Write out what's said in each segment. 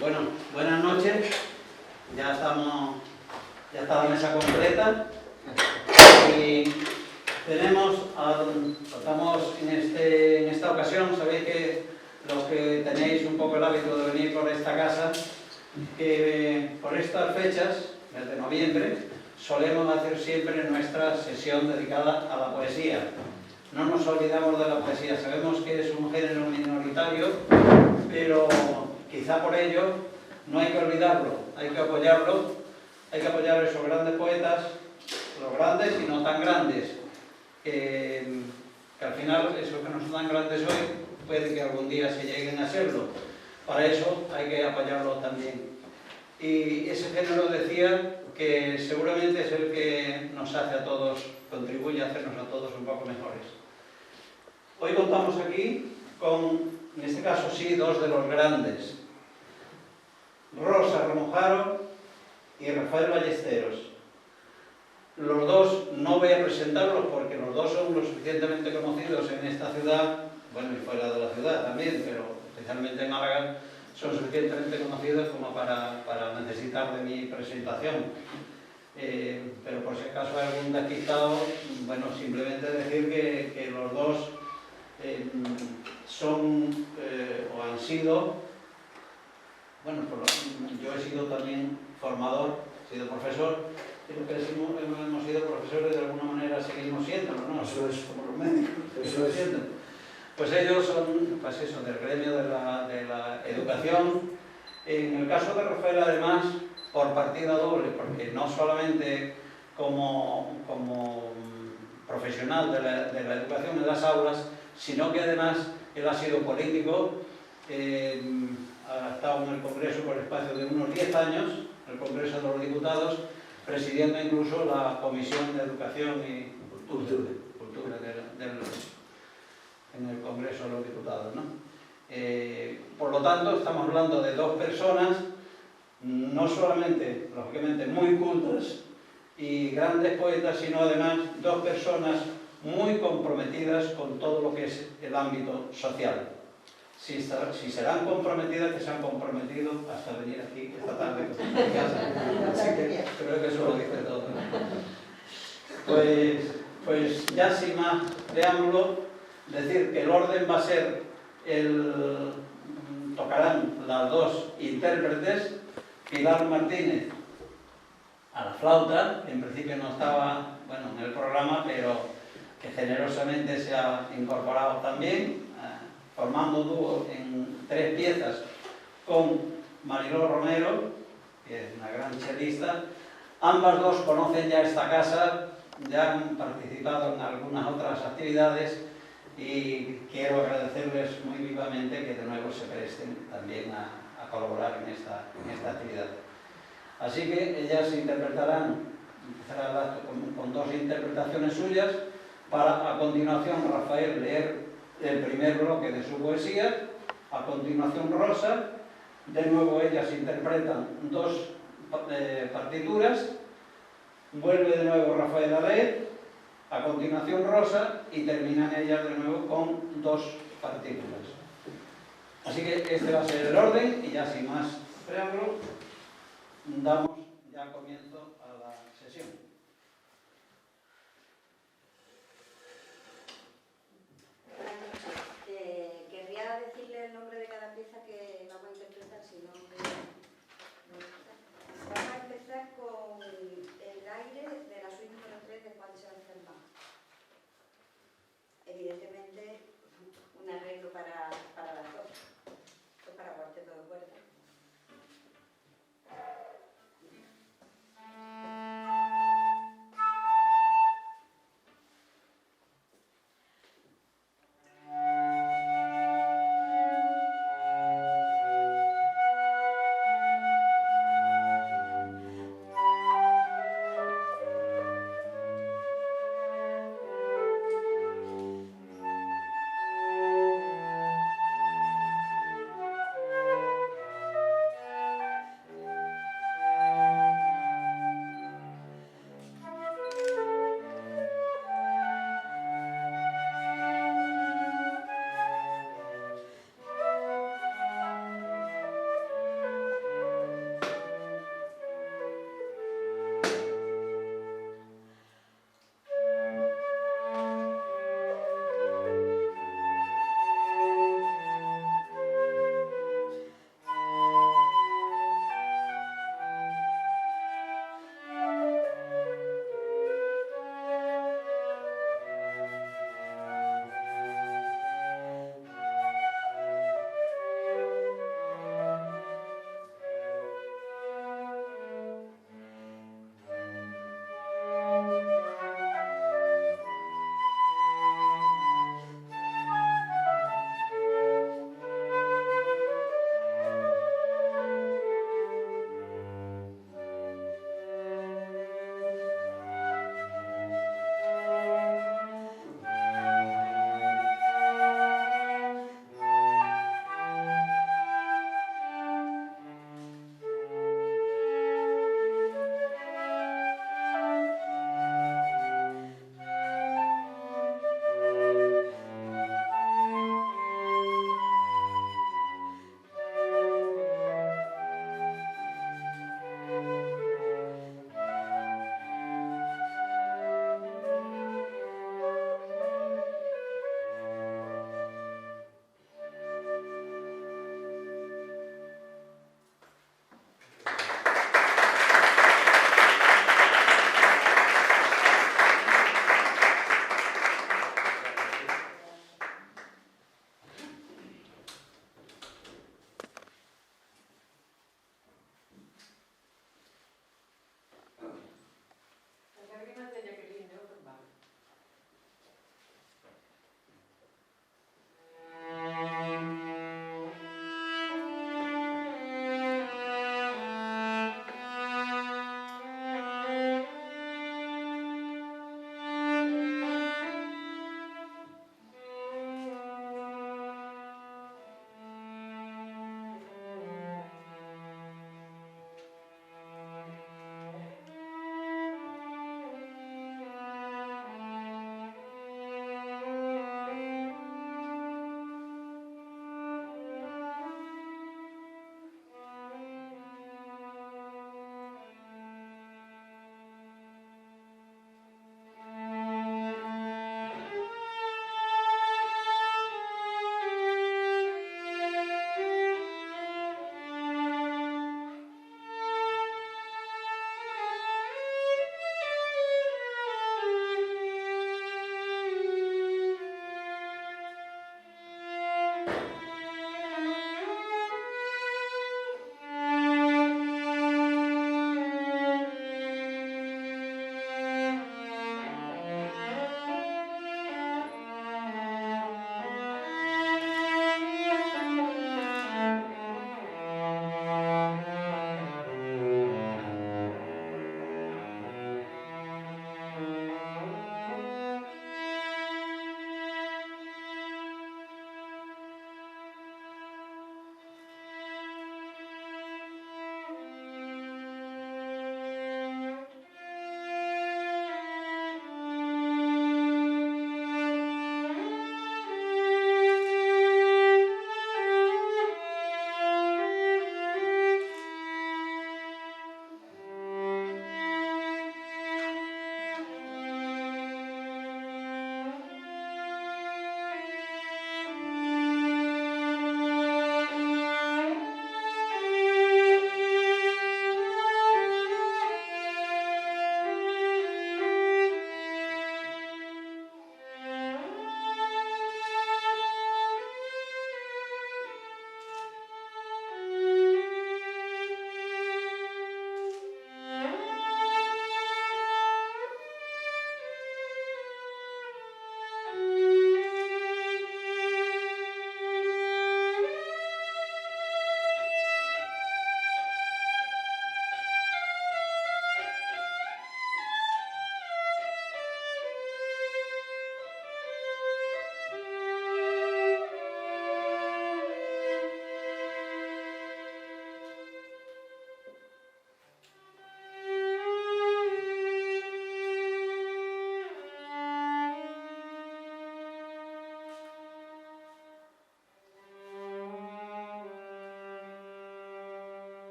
Bueno, buenas noches. Ya está la mesa completa y estamos en esta ocasión. Sabéis que los que tenéis un poco el hábito de venir por esta casa, que por estas fechas, desde noviembre, solemos hacer siempre nuestra sesión dedicada a la poesía. No nos olvidamos de la poesía, sabemos que es un género minoritario, pero quizá por ello no hay que olvidarlo, hay que apoyarlo, hay que apoyar a esos grandes poetas, los grandes y no tan grandes, que al final esos que no son tan grandes hoy puede que algún día se lleguen a serlo. Para eso hay que apoyarlos también. Y ese género, decía, que seguramente es el que nos hace a todos, contribuye a hacernos a todos un poco mejores. Hoy contamos aquí con, en este caso sí, dos de los grandes, Rosa Romojaro y Rafael Ballesteros. Los dos no voy a presentarlos porque los dos son lo suficientemente conocidos en esta ciudad, bueno, y fuera de la ciudad también, pero especialmente en Málaga, son suficientemente conocidos como para necesitar de mi presentación. Pero por si acaso hay algún despistado, bueno, simplemente decir que los dos son o han sido, bueno, yo he sido también formador, he sido profesor, pero que hemos sido profesores de alguna manera, seguimos siendo, ¿no? Eso es como los médicos, eso es. Pues ellos son, pues eso, del gremio de la educación. En el caso de Rafael, además, por partida doble, porque no solamente como profesional de la educación en las aulas, sino que además él ha sido político, ha estado en el Congreso por el espacio de unos 10 años, el Congreso de los Diputados, presidiendo incluso la Comisión de Educación y Cultura en el Congreso de los Diputados, ¿no? Por lo tanto, estamos hablando de dos personas, no solamente, lógicamente, muy cultas y grandes poetas, sino además dos personas muy comprometidas con todo lo que es el ámbito social. Si serán comprometidas, que se han comprometido hasta venir aquí esta tarde a mi casa. Así que creo que eso lo dice todo. Pues ya sin más preámbulo, decir que el orden va a ser tocarán las dos intérpretes, Pilar Martínez a la flauta, que en principio no estaba, bueno, en el programa, pero que generosamente se ha incorporado también, formando dúo en 3 piezas con Mariló Romero, que es una gran chelista. Ambas dos conocen ya esta casa, ya han participado en algunas otras actividades y quiero agradecerles muy vivamente que de nuevo se presten también a colaborar en esta actividad. Así que ellas interpretarán, empezará el acto con 2 interpretaciones suyas, para a continuación Rafael leer el primer bloque de su poesía, a continuación Rosa, de nuevo ellas interpretan 2 partituras, vuelve de nuevo Rafael a leer, a continuación Rosa, y terminan ellas de nuevo con 2 partituras. Así que este va a ser el orden, y ya sin más preámbulo, damos ya comienzo a la sesión. Querría decirle el nombre de cada pieza que vamos a interpretar, si no vamos a empezar con el aire de la suite número 3 de Juan Sebastián Bach. Evidentemente, un arreglo para las dos, pues para cuarteto de cuerda.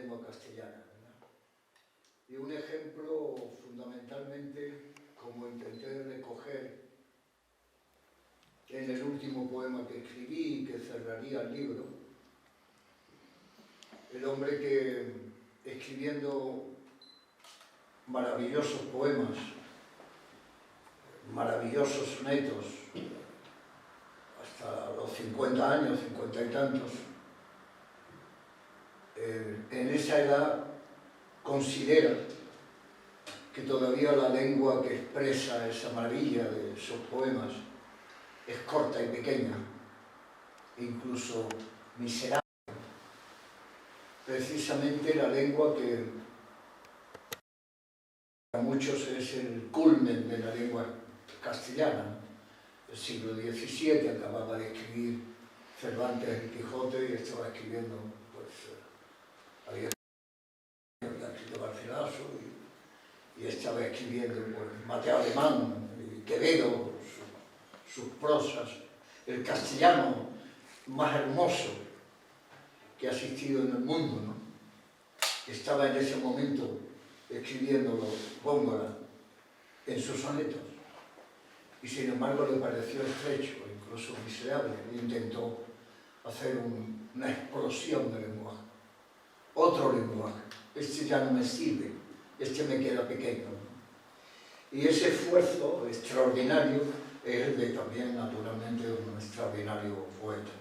lengua castellana, ¿verdad? Y un ejemplo fundamentalmente, como intenté recoger en el último poema que escribí y que cerraría el libro, el hombre que, escribiendo maravillosos poemas, maravillosos sonetos, hasta los 50 años, 50 y tantos, en esa edad considera que todavía la lengua que expresa esa maravilla de esos poemas es corta y pequeña, incluso miserable. Precisamente la lengua que para muchos es el culmen de la lengua castellana. El siglo XVII acababa de escribir Cervantes el Quijote y estaba escribiendo, había escrito Garcilaso y estaba escribiendo Mateo Alemán y Quevedo, sus prosas, el castellano más hermoso que ha existido en el mundo, ¿no? Estaba en ese momento escribiéndolo Góngora en sus sonetos y sin embargo le pareció estrecho, incluso miserable, e intentó hacer una explosión de lenguaje, otro lenguaje. Este ya no me sirve, este me queda pequeño, ¿no? Y ese esfuerzo extraordinario es el de también, naturalmente, un extraordinario poeta.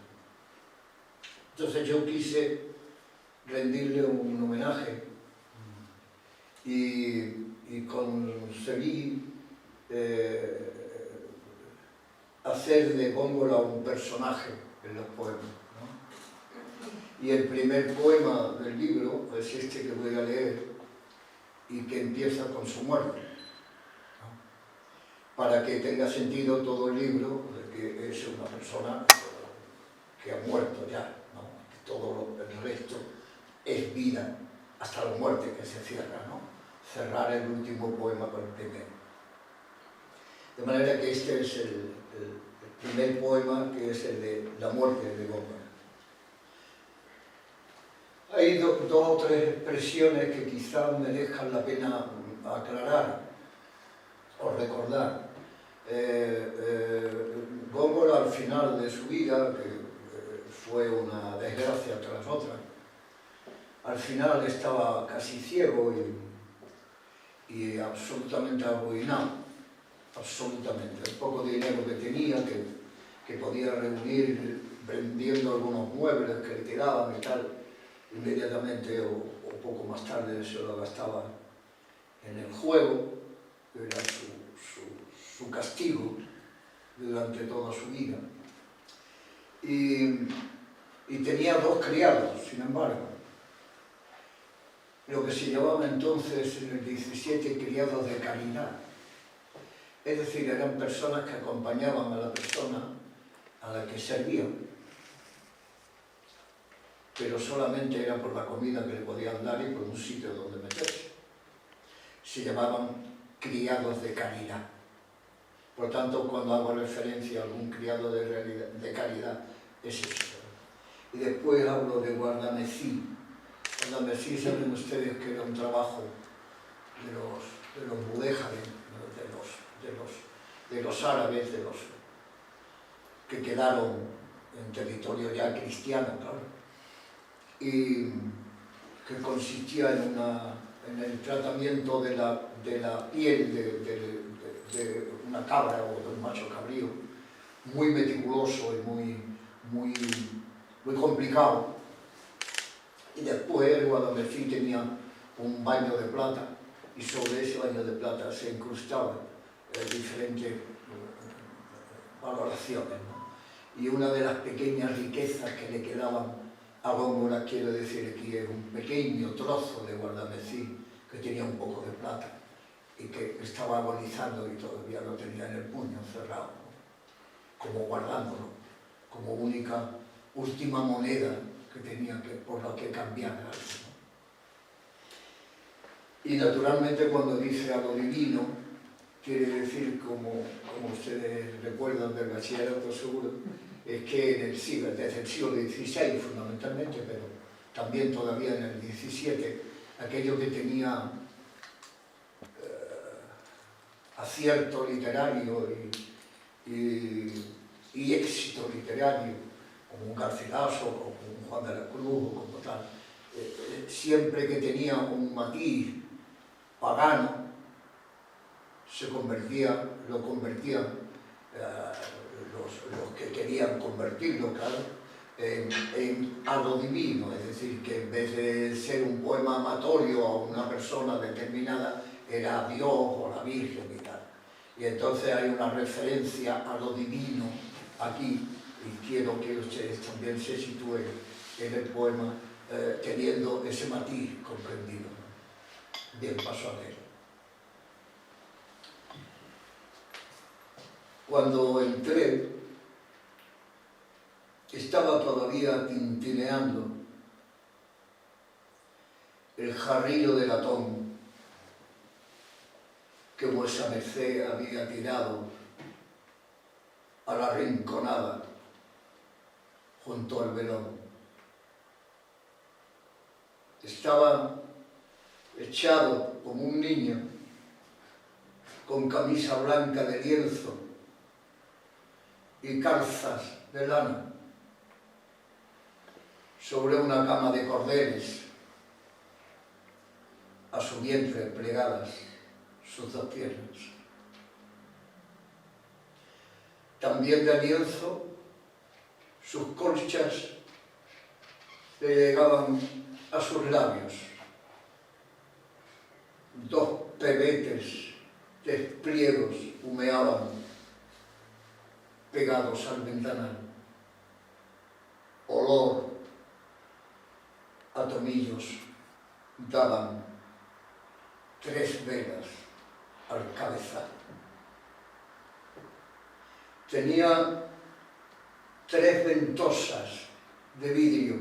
Entonces yo quise rendirle un homenaje y conseguí hacer de Góngora un personaje en los poemas, ¿no? Y el primer poema del libro es este que voy a leer y que empieza con su muerte, ¿no? Para que tenga sentido todo el libro de que es una persona que ha muerto ya, ¿no? Todo el resto es vida hasta la muerte que se cierra, ¿no? Cerrar el último poema con el primero. De manera que este es el primer poema, que es el de la muerte de Góngora. Hay dos o tres expresiones que quizás merezcan la pena aclarar o recordar. Góngora, al final de su vida, que fue una desgracia tras otra, al final estaba casi ciego y absolutamente arruinado, absolutamente. El poco dinero que tenía, que podía reunir vendiendo algunos muebles que le tiraban y tal, inmediatamente o poco más tarde se lo gastaba en el juego, que era su castigo durante toda su vida. Y tenía dos criados, sin embargo, lo que se llamaba entonces en el 17 criados de caridad. Es decir, eran personas que acompañaban a la persona a la que servían, pero solamente era por la comida que le podían dar y por un sitio donde meterse. Se llamaban criados de caridad. Por tanto, cuando hago referencia a algún criado de caridad, es eso. Y después hablo de guardamecí. Guardamecí, saben ustedes que era un trabajo de los mudéjares, de los árabes, de los que quedaron en territorio ya cristiano, claro, y que consistía en el tratamiento de la piel de una cabra o de un macho cabrío, muy meticuloso y muy complicado. Y después el guardamecí tenía un baño de plata y sobre ese baño de plata se incrustaban diferentes valoraciones, ¿no? Y una de las pequeñas riquezas que le quedaban a Góngora, quiero decir aquí, es un pequeño trozo de guardamecí que tenía un poco de plata y que estaba agonizando y todavía lo tenía en el puño cerrado, ¿no? Como guardándolo, como última moneda que tenía por la que cambiar algo, ¿no? Y naturalmente cuando dice a lo divino, quiere decir, como ustedes recuerdan del bachillerato seguro, es que desde el siglo XVI fundamentalmente, pero también todavía en el 17, aquello que tenía acierto literario y éxito literario, como un Garcilaso, como un Juan de la Cruz, o como tal, siempre que tenía un matiz pagano, lo convertían los que querían convertirlo, claro, a lo divino, es decir, que en vez de ser un poema amatorio a una persona determinada, era a Dios o a la Virgen y tal. Y entonces hay una referencia a lo divino aquí, y quiero que ustedes también se sitúen en el poema teniendo ese matiz comprendido. Bien, paso a leer. Cuando entré, estaba todavía tintineando el jarrillo de latón que vuesa merced había tirado a la rinconada junto al velón. Estaba echado como un niño, con camisa blanca de lienzo y calzas de lana, sobre una cama de cordeles, a su vientre plegadas sus dos piernas. También de lienzo, sus colchas le llegaban a sus labios. Dos pebetes de pliegos humeaban pegados al ventanal. Olor a tomillos daban 3 velas al cabezal. Tenía 3 ventosas de vidrio,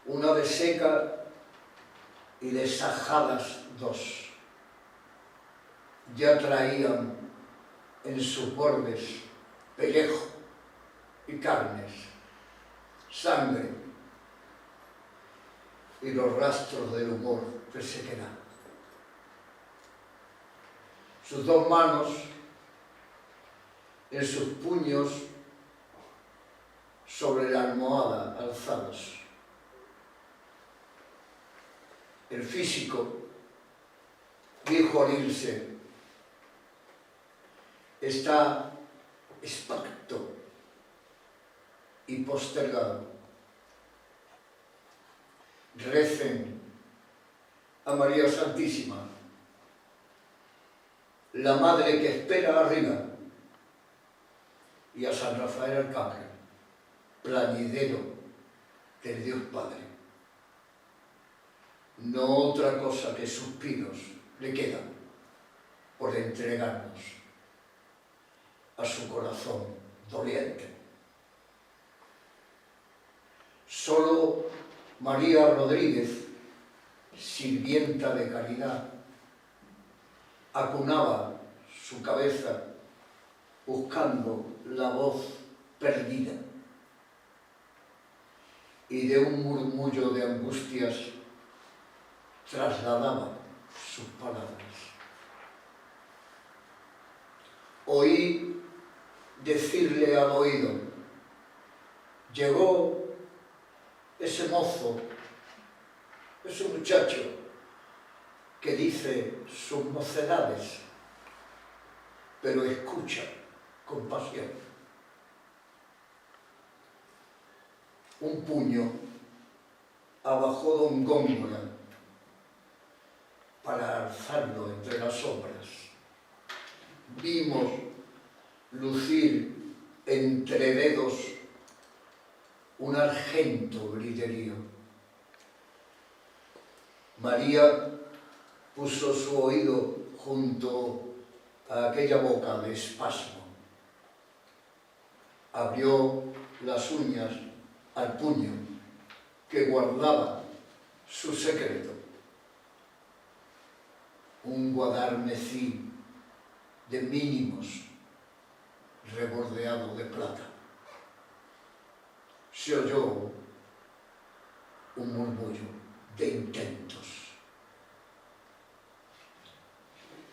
una de seca y de sajadas 2. Ya traían en sus bordes pellejo y carnes, sangre y los rastros del humor de sequedad. Sus 2 manos en sus puños sobre la almohada alzados. El físico dijo al irse: está expacto y postergado. Recen a María Santísima, la Madre que espera arriba, y a San Rafael Arcángel, plañidero del Dios Padre. No otra cosa que suspiros le quedan por entregarnos a su corazón doliente. Solo María Rodríguez, sirvienta de caridad, acunaba su cabeza buscando la voz perdida, y de un murmullo de angustias trasladaba sus palabras. Oí decirle al oído: llegó ese mozo, ese muchacho que dice sus mocedades, pero escucha con pasión. Un puño abajó don Góngora para alzarlo entre las sombras. Vimos lucir entre dedos un argento griterío. María puso su oído junto a aquella boca de espasmo. Abrió las uñas al puño que guardaba su secreto. Un guadarmecí de mínimos rebordeado de plata. Se oyó un murmullo de intentos.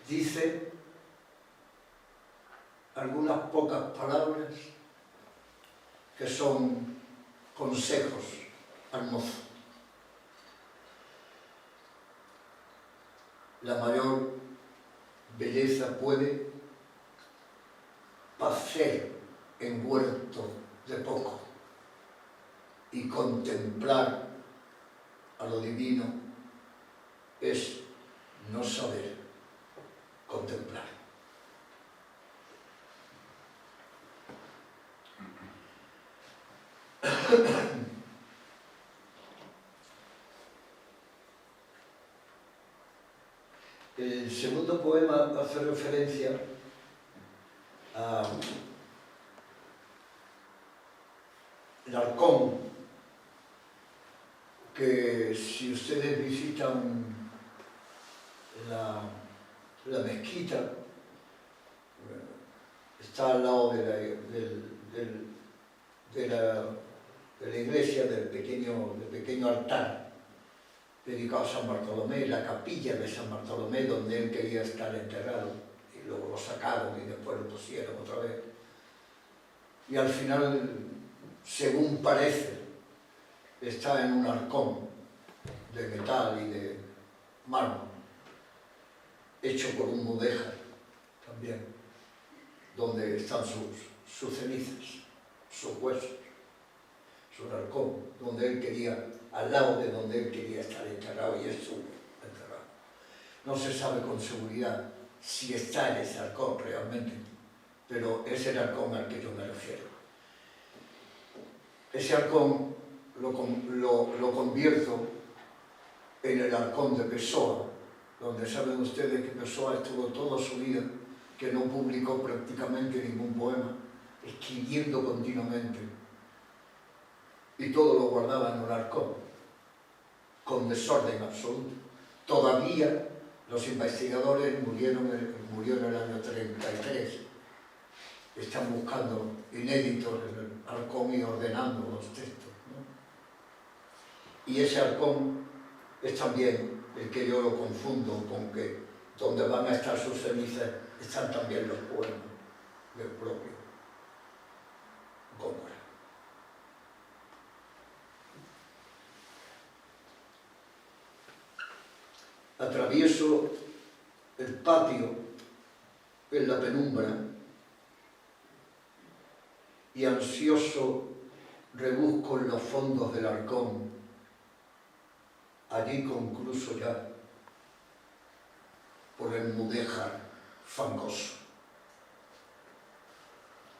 Dice algunas pocas palabras que son consejos al mozo. La mayor belleza puede pacer en huerto de poco y contemplar a lo divino es no saber contemplar. El segundo poema hace referencia a Larcón, que si ustedes visitan la mezquita, está al lado de la iglesia del pequeño altar dedicado a San Bartolomé, la capilla de San Bartolomé, donde él quería estar enterrado, y luego lo sacaron y después lo pusieron otra vez. Y al final, según parece, está en un arcón de metal y de mármol, hecho por un mudéjar también, donde están sus cenizas, sus huesos, su arcón, donde él quería, al lado de donde él quería estar enterrado, y estuvo enterrado. No se sabe con seguridad si está en ese arcón realmente, pero es el arcón al que yo me refiero. Ese arcón lo convierto en el arcón de Pessoa, donde saben ustedes que Pessoa estuvo toda su vida, que no publicó prácticamente ningún poema, escribiendo continuamente, y todo lo guardaba en un arcón, con desorden absoluto. Todavía los investigadores murió en el año 33, están buscando inéditos en el arcón y ordenando los textos, ¿no? Y ese arcón es también el que yo lo confundo con que donde van a estar sus cenizas están también los poemas del propio Góngora. Atravieso el patio en la penumbra y ansioso rebusco en los fondos del arcón. Allí concluso ya por el mudéjar fangoso.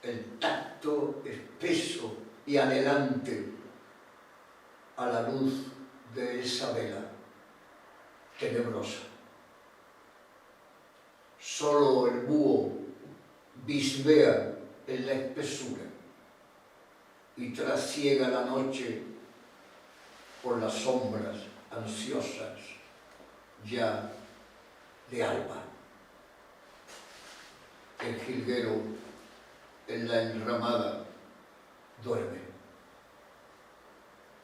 El tacto espeso y anhelante a la luz de esa vela tenebrosa. Solo el búho bisbea en la espesura y trasiega la noche por las sombras ansiosas ya de alba. El jilguero en la enramada duerme.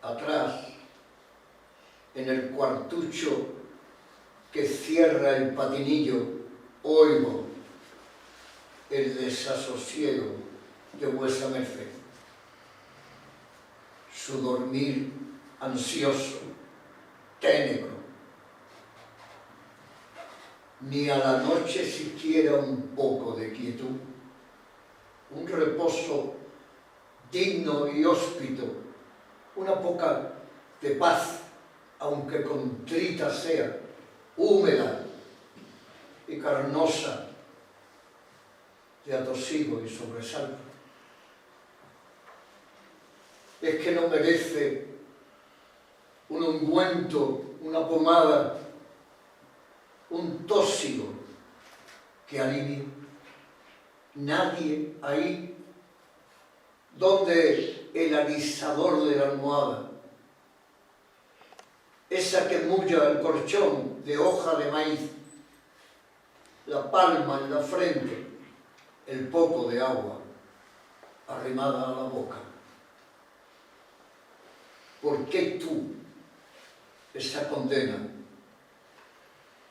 Atrás, en el cuartucho que cierra el patinillo, oigo el desasosiego de vuesa merced. Su dormir ansioso, ténebro. Ni a la noche siquiera un poco de quietud, un reposo digno y hóspito, una poca de paz, aunque contrita sea, húmeda y carnosa, de atosigo y sobresalto. Es que no merece un ungüento, una pomada, un tóxigo que alivie. Nadie ahí, donde el alisador de la almohada, esa que mulla el colchón de hoja de maíz, la palma en la frente, el poco de agua arrimada a la boca. ¿Por qué tú, esa condena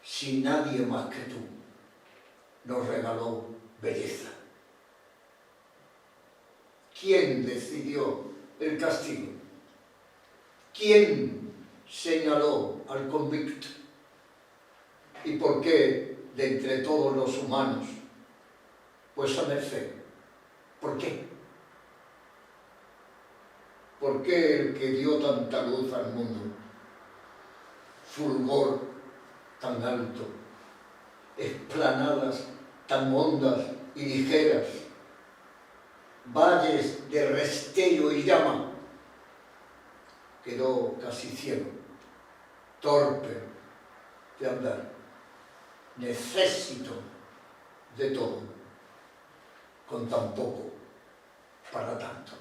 si nadie más que tú nos regaló belleza? ¿Quién decidió el castigo? ¿Quién señaló al convicto? ¿Y por qué de entre todos los humanos? Pues a merced. ¿Por qué? ¿Por qué el que dio tanta luz al mundo, fulgor tan alto, esplanadas tan hondas y ligeras, valles de restello y llama, quedó casi ciego, torpe de andar, necesito de todo, con tan poco para tanto?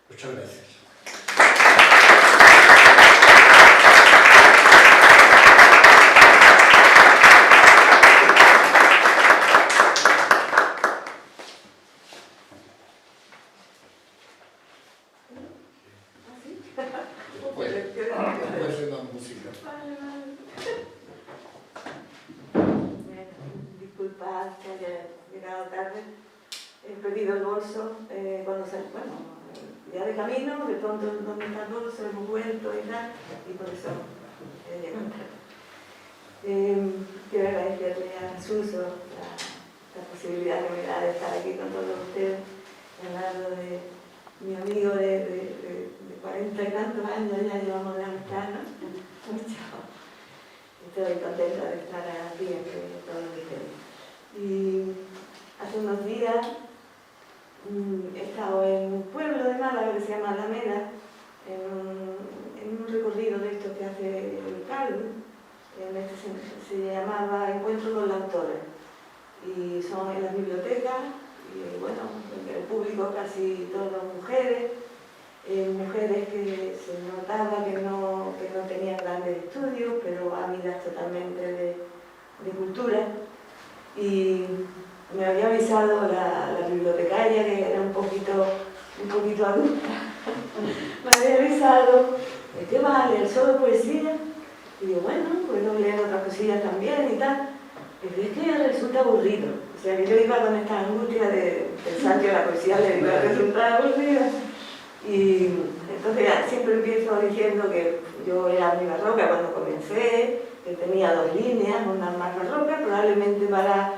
Muchas gracias. Después de la música. Disculpad que haya llegado tarde. He perdido el bolso cuando salí, bueno, ya de camino, de pronto donde está el bolso, hemos vuelto y tal, y por eso he llegado tarde. Quiero agradecerle a Suso la posibilidad que me da de estar aquí con todos ustedes, al lado de mi amigo de 40 y tantos años, ya llevamos de amistad, ¿no? Mucho. Estoy contenta de estar aquí entre todos ustedes. Y hace unos días he estado en un pueblo de Málaga que se llama Alameda, en un recorrido de estos que hace el Carmen. Se llamaba Encuentro con la Autora, y son en las bibliotecas, y bueno, el público casi todas mujeres, mujeres que se notaba que no tenían grandes estudios, pero amigas totalmente de cultura. Y me había avisado la bibliotecaria, que era un poquito adulta, me había avisado, ¿qué vas a leer? ¿Solo poesía? Y digo, bueno, puedo leer otras cosillas también y tal. Pero es que resulta aburrido. O sea, que yo iba con esta angustia de pensar que la poesía le iba a resultar aburrida. Y entonces ya siempre empiezo diciendo que yo era muy barroca cuando comencé, que tenía 2 líneas, una más barroca, probablemente para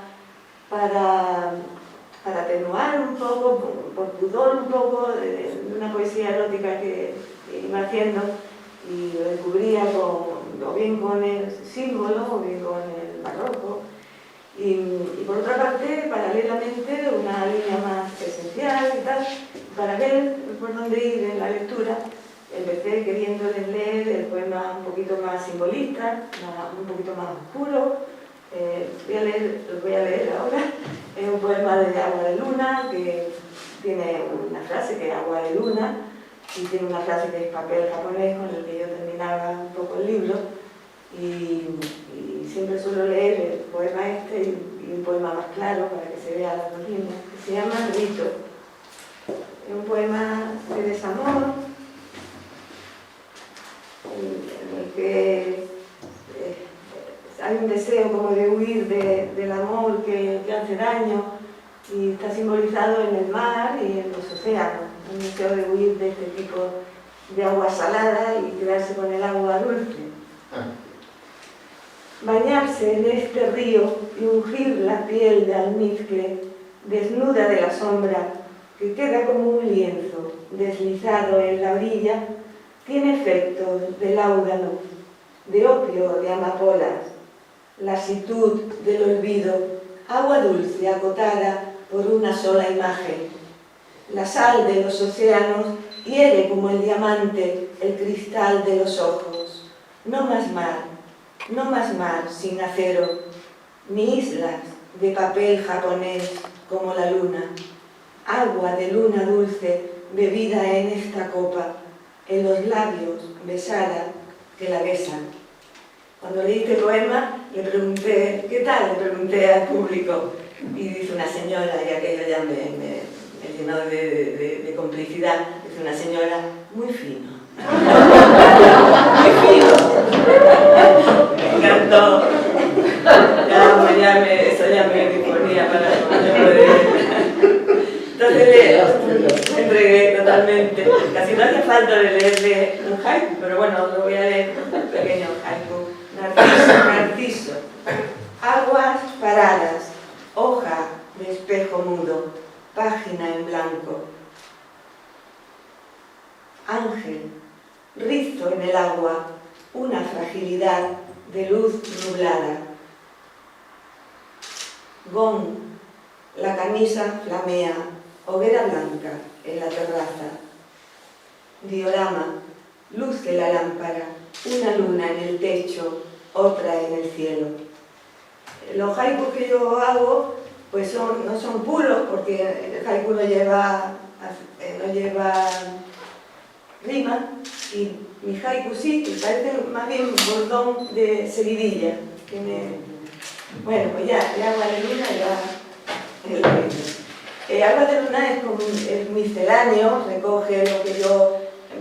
atenuar un poco, por pudor un poco, de una poesía erótica que iba haciendo, y lo descubría o bien con el símbolo o bien con el barroco. Y por otra parte, paralelamente, una línea más esencial y tal, para ver por dónde ir en la lectura, empecé queriéndoles leer el poema un poquito más simbolista, un poquito más oscuro. Los voy a leer ahora. Es un poema de Agua de Luna, que tiene una frase que es agua de luna, y tiene una frase que es papel japonés, con el que yo terminaba un poco el libro. Y siempre suelo leer el poema este y un poema más claro para que se vea las 2 líneas, que se llama Grito. Es un poema de desamor, en el que hay un deseo como de huir del amor que hace daño, y está simbolizado en el mar y en los océanos, un deseo de huir de este tipo de agua salada y quedarse con el agua dulce. Bañarse en este río y ungir la piel de almizcle, desnuda de la sombra, que queda como un lienzo deslizado en la orilla, tiene efectos de láudano, de opio de amapolas, lasitud del olvido, agua dulce acotada por una sola imagen. La sal de los océanos hiere como el diamante el cristal de los ojos. No más mar sin acero, ni islas de papel japonés como la luna. Agua de luna dulce bebida en esta copa, en los labios besada que la besan. Cuando leí este poema le pregunté, ¿qué tal? Le pregunté al público, y dice una señora, y aquello ya me llenó de complicidad, dice una señora, muy fino. Muy fino. falta de leerle un haiku, pero bueno, lo voy a leer, un pequeño haiku. Narciso, Narciso. Aguas paradas, hoja de espejo mudo, página en blanco. Ángel, rizo en el agua, una fragilidad de luz nublada. Gong, la camisa flamea, hoguera blanca en la terraza. Diorama, luz de la lámpara, una luna en el techo, otra en el cielo. Los haikus que yo hago pues no son puros, porque el haiku no lleva rima, y mi haiku sí, que parece más bien bordón de seguidilla. Bueno, pues ya Agua de Luna ya... Agua de Luna es misceláneo, recoge lo que yo...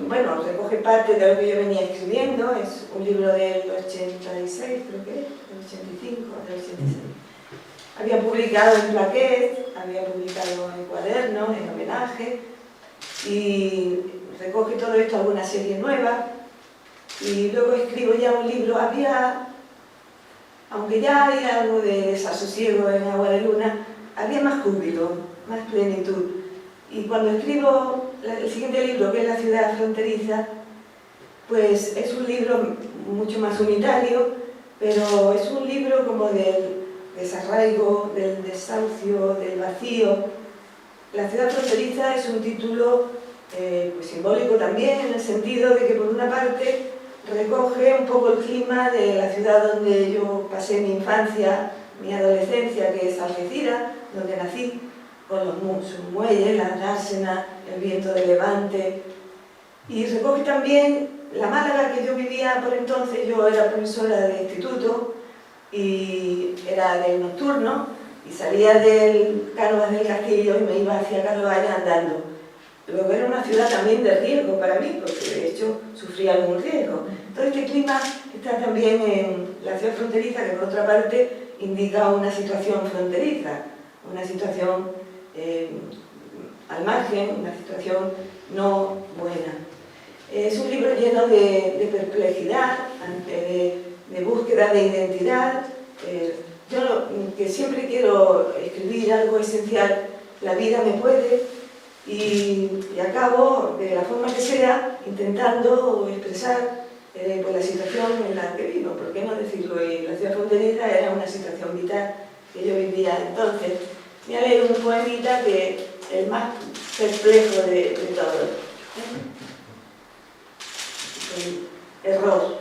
Bueno, recoge parte de lo que yo venía escribiendo, es un libro del 86, creo que es, del 85, del 86. Había publicado en plaquet, había publicado en cuadernos, en homenaje, y recoge todo esto, alguna serie nueva, y luego escribo ya un libro. Aunque ya hay algo de desasosiego en Agua de Luna, había más júbilo, más plenitud. Y cuando escribo el siguiente libro, que es La ciudad fronteriza, pues es un libro mucho más unitario, pero es un libro como del desarraigo, del desahucio, del vacío. La ciudad fronteriza es un título pues simbólico también, en el sentido de que por una parte recoge un poco el clima de la ciudad donde yo pasé mi infancia, mi adolescencia, que es Algeciras, donde nací, con sus muelles, las dársenas, el viento de levante. Y recoge también la Málaga que yo vivía por entonces. Yo era profesora de instituto y era del nocturno, y salía del Cánovas del Castillo y me iba hacia Carlovalla andando. Luego era una ciudad también de riesgo para mí, porque de hecho sufría algún riesgo. Todo este clima está también en la ciudad fronteriza, que por otra parte indica una situación fronteriza, una situación al margen, una situación no buena. Es un libro lleno de perplejidad, de búsqueda de identidad. Yo que siempre quiero escribir algo esencial, la vida me puede, y acabo, de la forma que sea, intentando expresar pues la situación en la que vivo. ¿Por qué no decirlo? Y la ciudad fronteriza era una situación vital que yo vivía entonces. Voy a leer un poemita que es el más perplejo de todos. Error.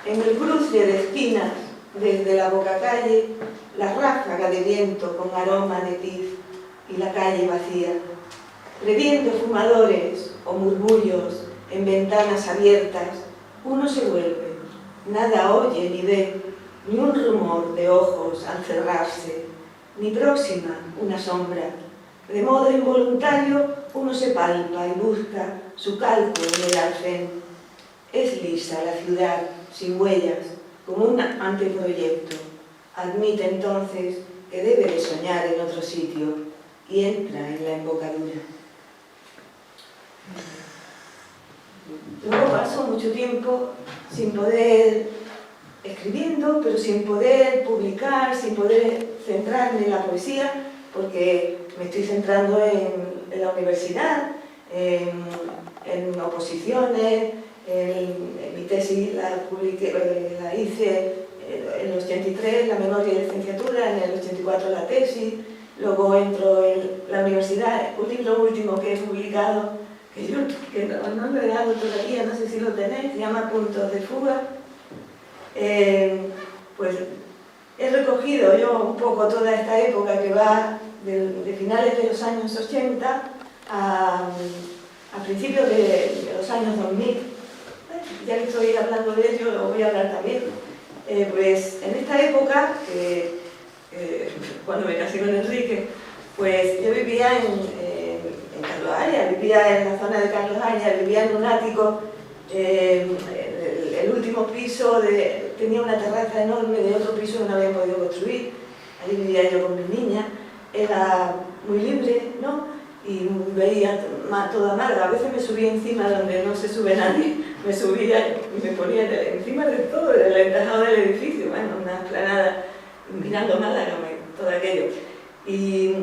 En el cruce de esquinas, desde la bocacalle, la ráfaga de viento con aroma de tiz y la calle vacía. Previendo fumadores o murmullos en ventanas abiertas, uno se vuelve, nada oye ni ve, ni un rumor de ojos al cerrarse, ni próxima una sombra. De modo involuntario uno se palpa y busca su calco en el arcén. Es lisa la ciudad, sin huellas, como un anteproyecto. Admite entonces que debe de soñar en otro sitio y entra en la embocadura. Luego paso mucho tiempo sin poder escribiendo, pero sin poder publicar, sin poder centrarme en la poesía, porque me estoy centrando en la universidad, en oposiciones, en mi tesis la hice en el 83, la memoria y licenciatura, en el 84 la tesis, luego entro en la universidad, un libro último que he publicado, que no lo he dado todavía, no sé si lo tenéis, se llama Puntos de Fuga. Pues he recogido yo un poco toda esta época que va de finales de los años 80 a principios de los años 2000. Ya que estoy hablando de ello, lo voy a hablar también. Pues en esta época, cuando me casé con Enrique, pues yo vivía en Carlos Arias, vivía en la zona de Carlos Arias, vivía en un ático, el último piso tenía una terraza enorme de otro piso que no había podido construir. Allí vivía yo con mi niña, era muy libre, ¿no? y veía toda Málaga. A veces me subía encima donde no se sube nadie, me subía y me ponía encima de todo, del encajado del edificio, bueno, una explanada, mirando Málaga, todo aquello. Y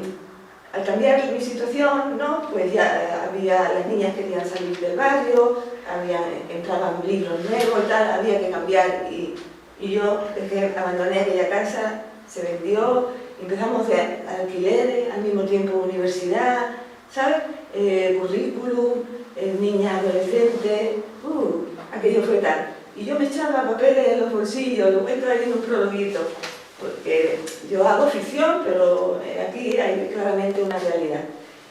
al cambiar mi situación, ¿no? Pues ya las niñas querían salir del barrio, entraban libros nuevos y tal, había que cambiar, y yo abandoné aquella casa, se vendió, empezamos a alquileres, al mismo tiempo universidad, ¿sabes? Currículum, niña adolescente, aquello fue tal. Y yo me echaba papeles en los bolsillos, lo cuento ahí en un prologuito, porque yo hago ficción, pero aquí hay claramente una realidad.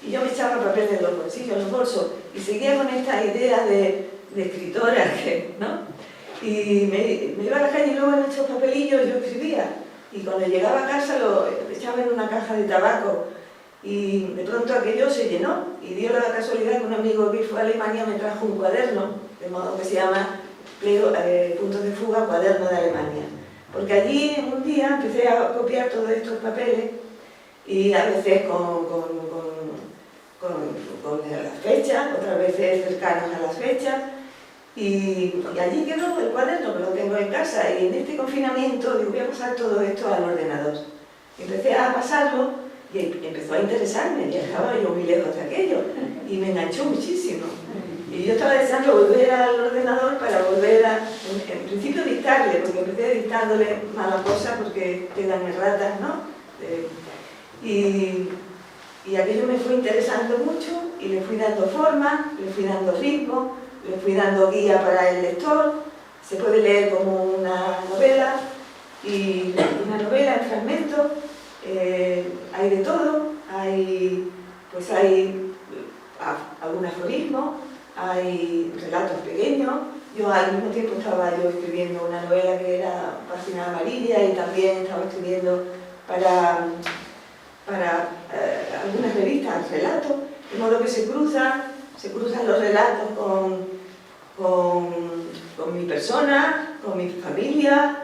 Y yo me echaba papeles en los bolsillos, en los bolsos, y seguía con esta idea de escritora, ¿no? Y me iba a la calle y luego en estos papelillos yo escribía. Y cuando llegaba a casa lo echaba en una caja de tabaco. Y de pronto aquello se llenó. Y dio la casualidad que un amigo que fue a Alemania me trajo un cuaderno, de modo que se llama Puntos de Fuga, Cuaderno de Alemania. Porque allí un día empecé a copiar todos estos papeles y a veces con las fechas, otras veces cercanos a las fechas, y allí quedó el cuaderno, que lo tengo en casa, y en este confinamiento digo, voy a pasar todo esto al ordenador. Empecé a pasarlo y empezó a interesarme, ya estaba yo muy lejos de aquello, y me enganchó muchísimo. Y yo estaba deseando volver al ordenador para volver a, en principio, dictarle, porque empecé dictándole malas cosas porque quedan erratas, ¿no? Y aquello me fue interesando mucho y le fui dando forma, le fui dando ritmo, le fui dando guía para el lector. Se puede leer como una novela, y una novela en fragmentos, hay de todo, hay algún aforismo, hay relatos pequeños. Yo al mismo tiempo estaba escribiendo una novela que era Página Amarilla, y también estaba escribiendo para algunas revistas relatos, de modo que se cruzan los relatos con mi persona, con mi familia,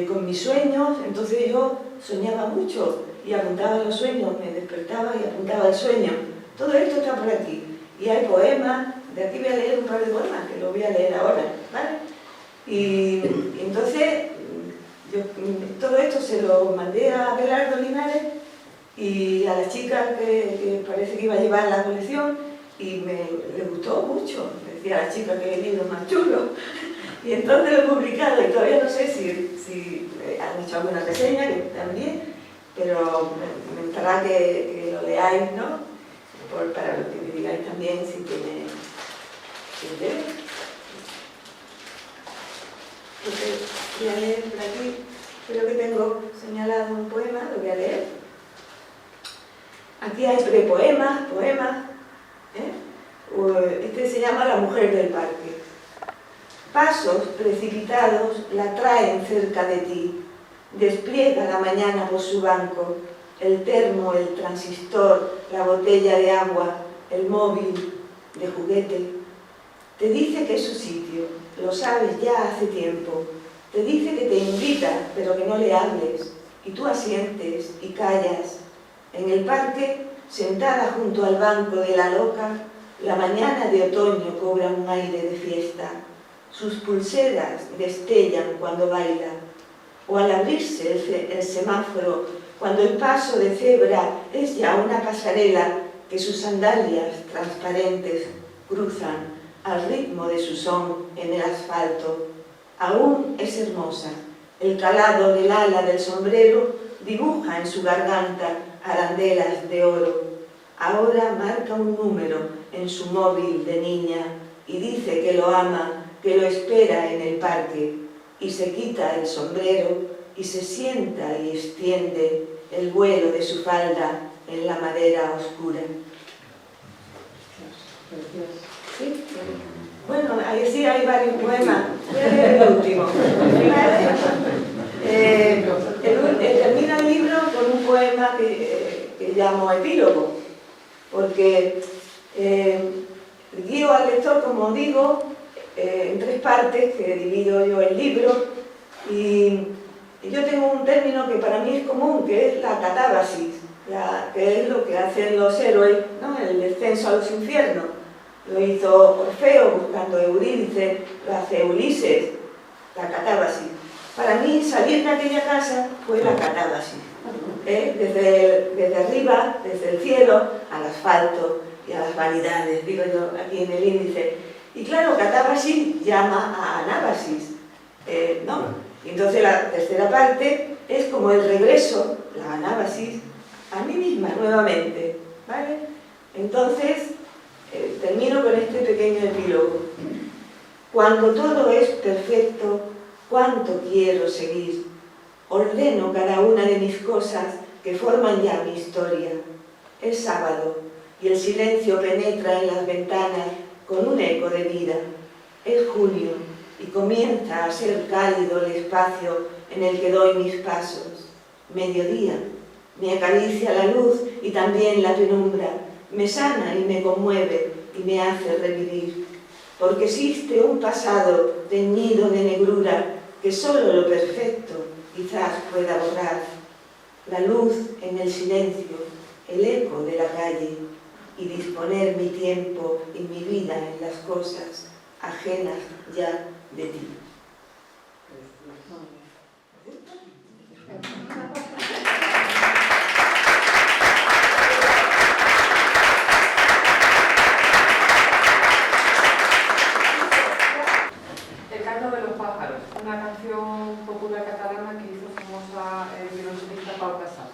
con mis sueños. Entonces yo soñaba mucho y apuntaba los sueños, me despertaba y apuntaba el sueño. Todo esto está por aquí. Y hay poemas, de aquí voy a leer un par de poemas, que lo voy a leer ahora, ¿vale? Y entonces yo todo esto se lo mandé a Abelardo Linares y a la chica que parece que iba a llevar la colección, y le gustó mucho. Me decía a la chica que el libro más chulo. Y entonces lo he publicado, y todavía no sé si han hecho alguna reseña, que también, pero me gustará que lo leáis, ¿no? Para que me digáis también si tiene interés. Voy a leer por aquí, creo que tengo señalado un poema, lo voy a leer. Aquí hay prepoemas, poemas. Este se llama La mujer del parque. Pasos precipitados la traen cerca de ti. Despliega la mañana por su banco, el termo, el transistor, la botella de agua, el móvil de juguete. Te dice que es su sitio, lo sabes ya hace tiempo. Te dice que te invita, pero que no le hables, y tú asientes y callas. En el parque, sentada junto al banco de la loca, la mañana de otoño cobra un aire de fiesta. Sus pulseras destellan cuando baila, o al abrirse el semáforo, cuando el paso de cebra es ya una pasarela que sus sandalias transparentes cruzan al ritmo de su son en el asfalto. Aún es hermosa. El calado del ala del sombrero dibuja en su garganta arandelas de oro. Ahora marca un número en su móvil de niña y dice que lo ama, que lo espera en el parque, y se quita el sombrero y se sienta y extiende el vuelo de su falda en la madera oscura. ¿Sí? Bueno, ahí sí hay varios poemas. Voy a leer el último. Termina el libro con un poema que llamo epílogo, porque guío al lector, como digo, en tres partes que divido yo el libro, y yo tengo un término que para mí es común, que es la catábasis. ya, que es lo que hacen los héroes, ¿no? El descenso a los infiernos. Lo hizo Orfeo buscando a Eurídice, lo hace Ulises, la catábasis. Para mí, salir de aquella casa fue la catábasis. Desde arriba, desde el cielo, al asfalto y a las vanidades, digo yo aquí en el índice. Y claro, catábasis llama a anábasis, ¿no? Entonces la tercera parte es como el regreso, la anábasis, a mí misma nuevamente, ¿vale? Entonces, termino con este pequeño epílogo. Cuando todo es perfecto, ¿cuánto quiero seguir? Ordeno cada una de mis cosas que forman ya mi historia. Es sábado y el silencio penetra en las ventanas con un eco de vida. Es junio y comienza a ser cálido el espacio en el que doy mis pasos. Mediodía, me acaricia la luz y también la penumbra, me sana y me conmueve y me hace revivir. Porque existe un pasado teñido de negrura que solo lo perfecto quizás pueda borrar. La luz en el silencio, el eco de la calle y disponer mi tiempo y mi vida en las cosas ajenas ya de ti. El canto de los pájaros, una canción popular catalana que hizo famosa el violonchelista Pau Casals.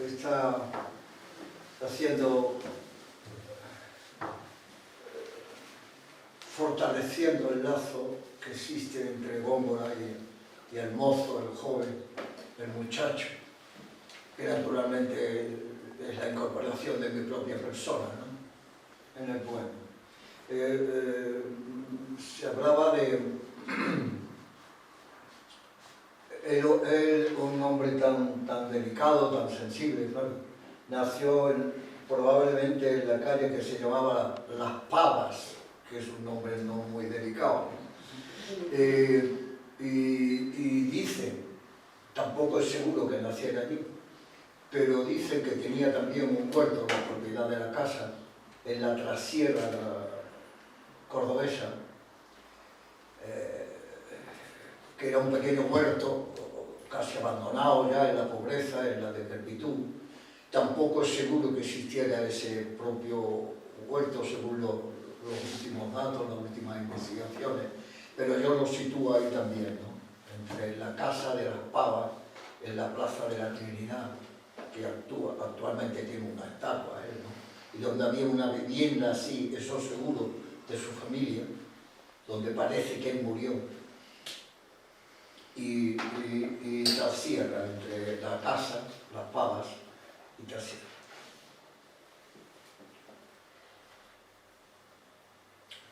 está fortaleciendo el lazo que existe entre Góngora y el mozo, el joven, el muchacho, que naturalmente es la incorporación de mi propia persona, ¿no?, en el poema. Se hablaba de él, un hombre tan delicado, tan sensible, claro. Nació probablemente en la calle que se llamaba Las Pavas, que es un nombre no muy delicado. Y dice, tampoco es seguro que naciera allí, pero dice que tenía también un huerto, la propiedad de la casa, en la trasierra cordobesa, que era un pequeño huerto, casi abandonado ya en la pobreza, en la decrepitud. Tampoco es seguro que existiera ese propio huerto según los últimos datos, las últimas investigaciones, pero yo lo sitúo ahí también, ¿no?, entre la Casa de las Pavas, en la Plaza de la Trinidad, que actualmente tiene una estatua, ¿no?, y donde había una vivienda así, eso seguro, de su familia, donde parece que él murió, y Trasierra, entre la Casa, las Pavas y Trasierra.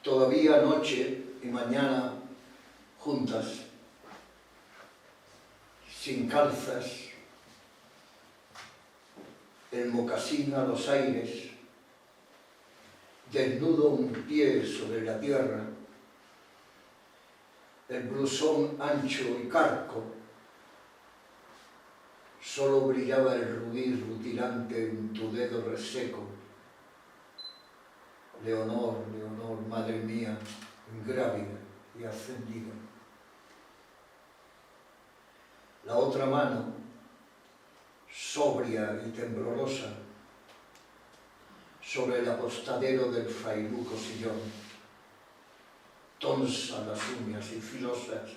Todavía noche y mañana juntas, sin calzas, el mocasín a los aires, desnudo un pie sobre la tierra, el blusón ancho y carco, solo brillaba el rubí rutilante en tu dedo reseco. Leonor, Leonor, madre mía, ingrávida y ascendida. La otra mano, sobria y temblorosa, sobre el apostadero del frailuco sillón, tonsa las uñas y filosas,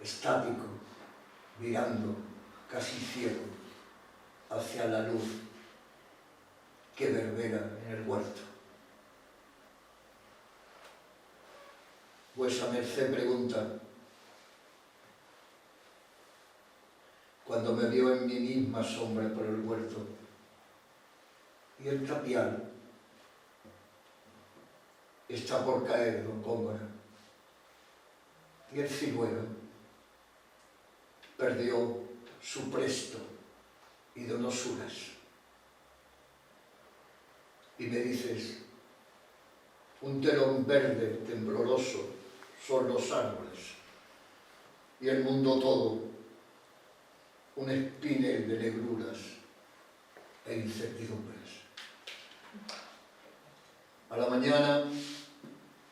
estático, mirando, casi ciego, hacia la luz que verbera en el huerto. Vuesa merced pregunta, cuando me vio en mi misma sombra por el huerto, y el tapial está por caer, don Góngora, y el ciruelo perdió su presto y donosuras. Y me dices, un telón verde tembloroso son los árboles, y el mundo todo un espinel de negruras e incertidumbres. A la mañana,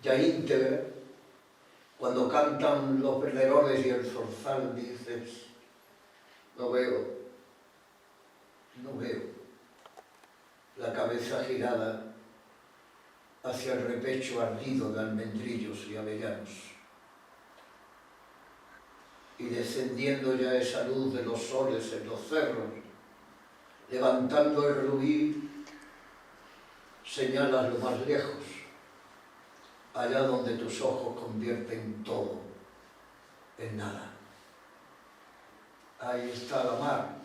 ya íntegra, cuando cantan los verderoles y el zorzal, dices, no veo, la cabeza girada hacia el repecho ardido de almendrillos y avellanos. Y descendiendo ya esa luz de los soles en los cerros, levantando el rubí, señalas lo más lejos, allá donde tus ojos convierten todo en nada. Ahí está la mar,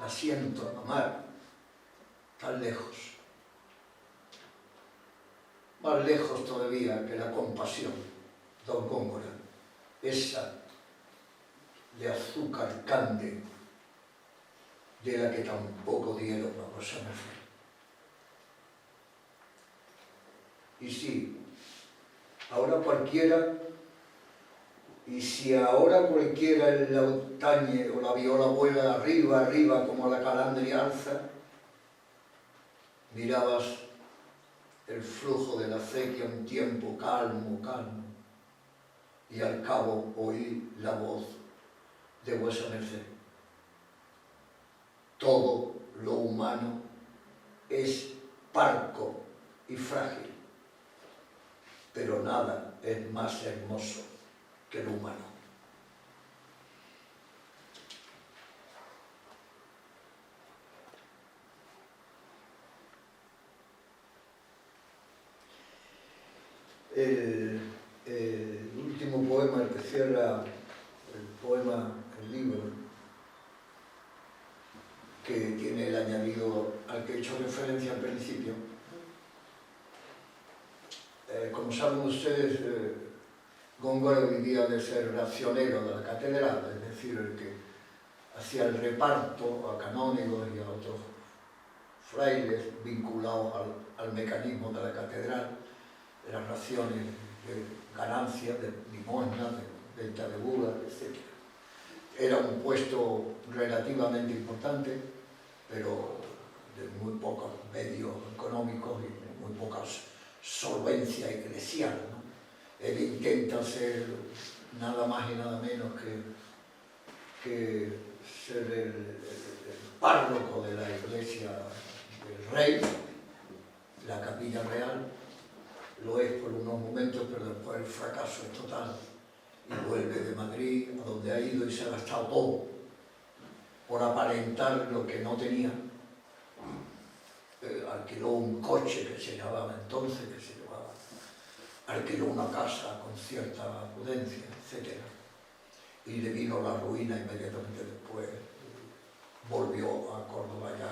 la siento, la mar, tan lejos. Más lejos todavía que la compasión, don Góngora, esa de azúcar cande, de la que tampoco dieron a vuesa merced. Y sí, ahora cualquiera, y si ahora cualquiera el lautañe o la viola vuela arriba, arriba como la calandria alza, mirabas el flujo de la acequia un tiempo calmo, calmo, y al cabo oí la voz de vuesa merced. Todo lo humano es parco y frágil, pero nada es más hermoso que lo humano. El último poema, el que cierra el libro, que tiene el añadido al que he hecho referencia al principio. Como saben ustedes, Góngora vivía de ser racionero de la catedral, es decir, el que hacía el reparto a canónigos y a otros frailes vinculados al mecanismo de la catedral, de las raciones de ganancias, de limosna, de venta de bulas, etc. Era un puesto relativamente importante, pero de muy pocos medios económicos y muy poca solvencia eclesial, ¿no? Él intenta ser nada más y nada menos que ser el párroco de la iglesia del rey, la capilla real. Lo es por unos momentos, pero después el fracaso es total y vuelve de Madrid, a donde ha ido y se ha gastado todo por aparentar lo que no tenía. Alquiló un coche que se llamaba entonces, alquiló una casa con cierta prudencia, etc. Y le vino la ruina inmediatamente después. Volvió a Córdoba ya,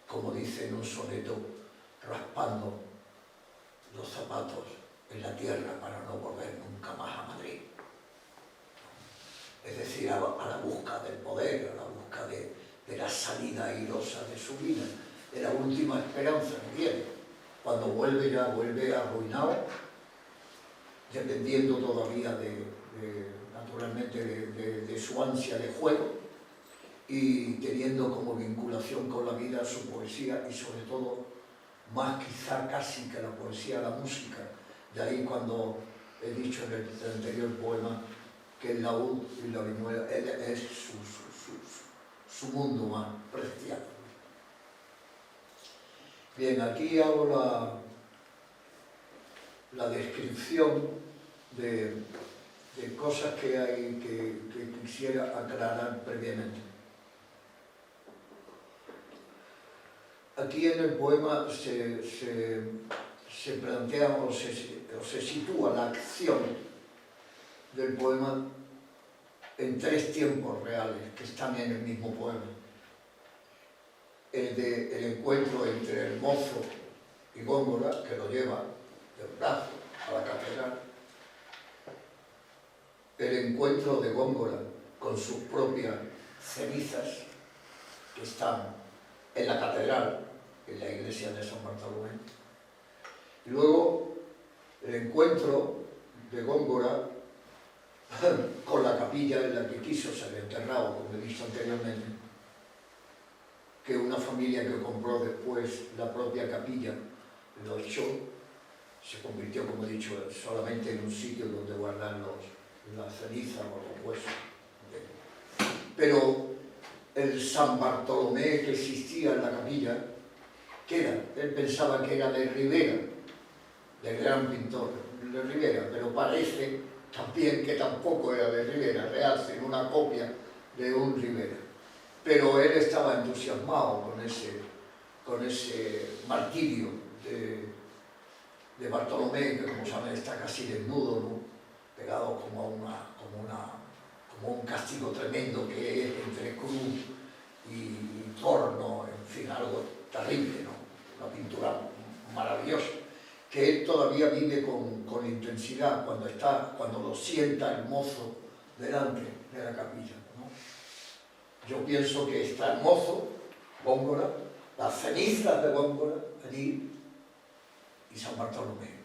como dice en un soneto, raspando los zapatos en la tierra para no volver nunca más a Madrid. Es decir, a la busca del poder, a la busca de la salida airosa de su vida, de la última esperanza que tiene. Cuando vuelve ya vuelve arruinado, dependiendo todavía naturalmente de su ansia de juego y teniendo como vinculación con la vida su poesía y sobre todo, más quizá casi que la poesía, la música. De ahí cuando he dicho en el anterior poema que el laúd y la vihuela es su mundo más preciado. Bien, aquí hago la descripción de cosas que quisiera aclarar previamente. Aquí en el poema se plantea o se sitúa la acción del poema en tres tiempos reales que están en el mismo poema. El encuentro entre el mozo y Góngora, que lo lleva del brazo a la catedral. El encuentro de Góngora con sus propias cenizas, que están en la catedral, en la iglesia de San Bartolomé. Y luego el encuentro de Góngora con la capilla en la que quiso ser enterrado, como he dicho anteriormente, que una familia que compró después la propia capilla lo echó, se convirtió, como he dicho, solamente en un sitio donde guardar las cenizas o los huesos. Pero el San Bartolomé que existía en la capilla, ¿qué era? Él pensaba que era de Rivera, del gran pintor de Rivera, pero parece también que tampoco era de Rivera real, sino una copia de un Rivera. Pero él estaba entusiasmado con ese martirio de Bartolomé, que como saben está casi desnudo, ¿no? Pegado como un castigo tremendo que es entre cruz y torno, en fin, algo terrible, ¿no? Una pintura maravillosa, que él todavía vive con intensidad cuando lo sienta el mozo delante de la capilla, ¿no? Yo pienso que está el mozo, Góngora, las cenizas de Góngora allí y San Bartolomé.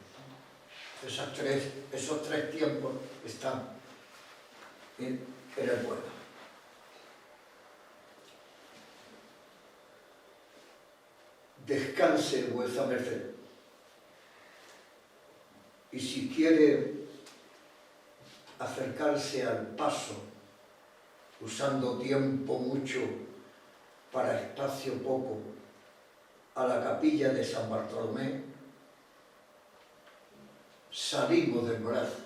Esos tres tiempos están en el poema. Descanse vuesa merced, y si quiere acercarse al paso, usando tiempo mucho para espacio poco, a la capilla de San Bartolomé, salimos del brazo,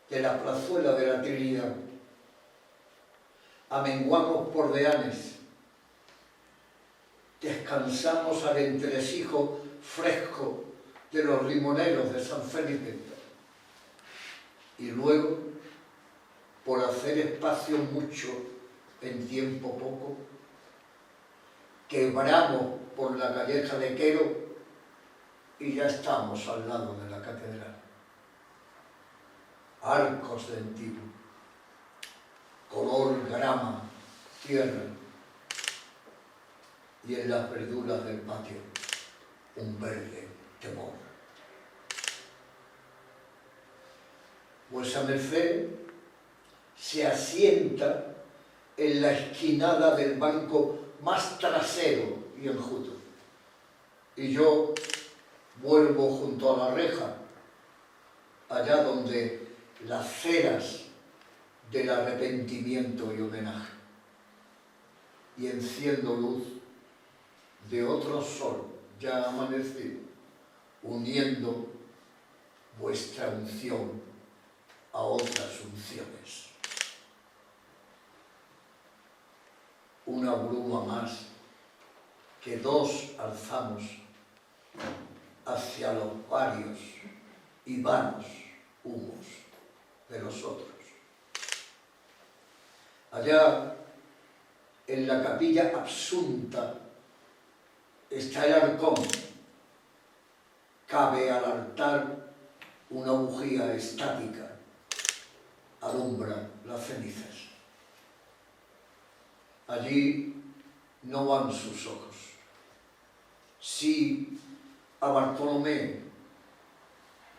de la plazuela de la Trinidad, amenguamos por deanes, descansamos al entresijo fresco de los limoneros de San Felipe. Y luego, por hacer espacio mucho en tiempo poco, quebramos por la calleja de Quero y ya estamos al lado de la catedral. Arcos de Antiguo, color grama, tierra, y en las verduras del patio un verde temor. Vuesa merced se asienta en la esquinada del banco más trasero y enjuto, y yo vuelvo junto a la reja, allá donde las ceras del arrepentimiento y homenaje, y enciendo luz de otro sol ya amanecido, uniendo vuestra unción a otras unciones. Una bruma más que dos alzamos hacia los varios y vanos humos de los otros. Allá, en la capilla absunta, está el arcón. Cabe al altar una bujía estática, alumbra las cenizas. Allí no van sus ojos. Sí a Bartolomé,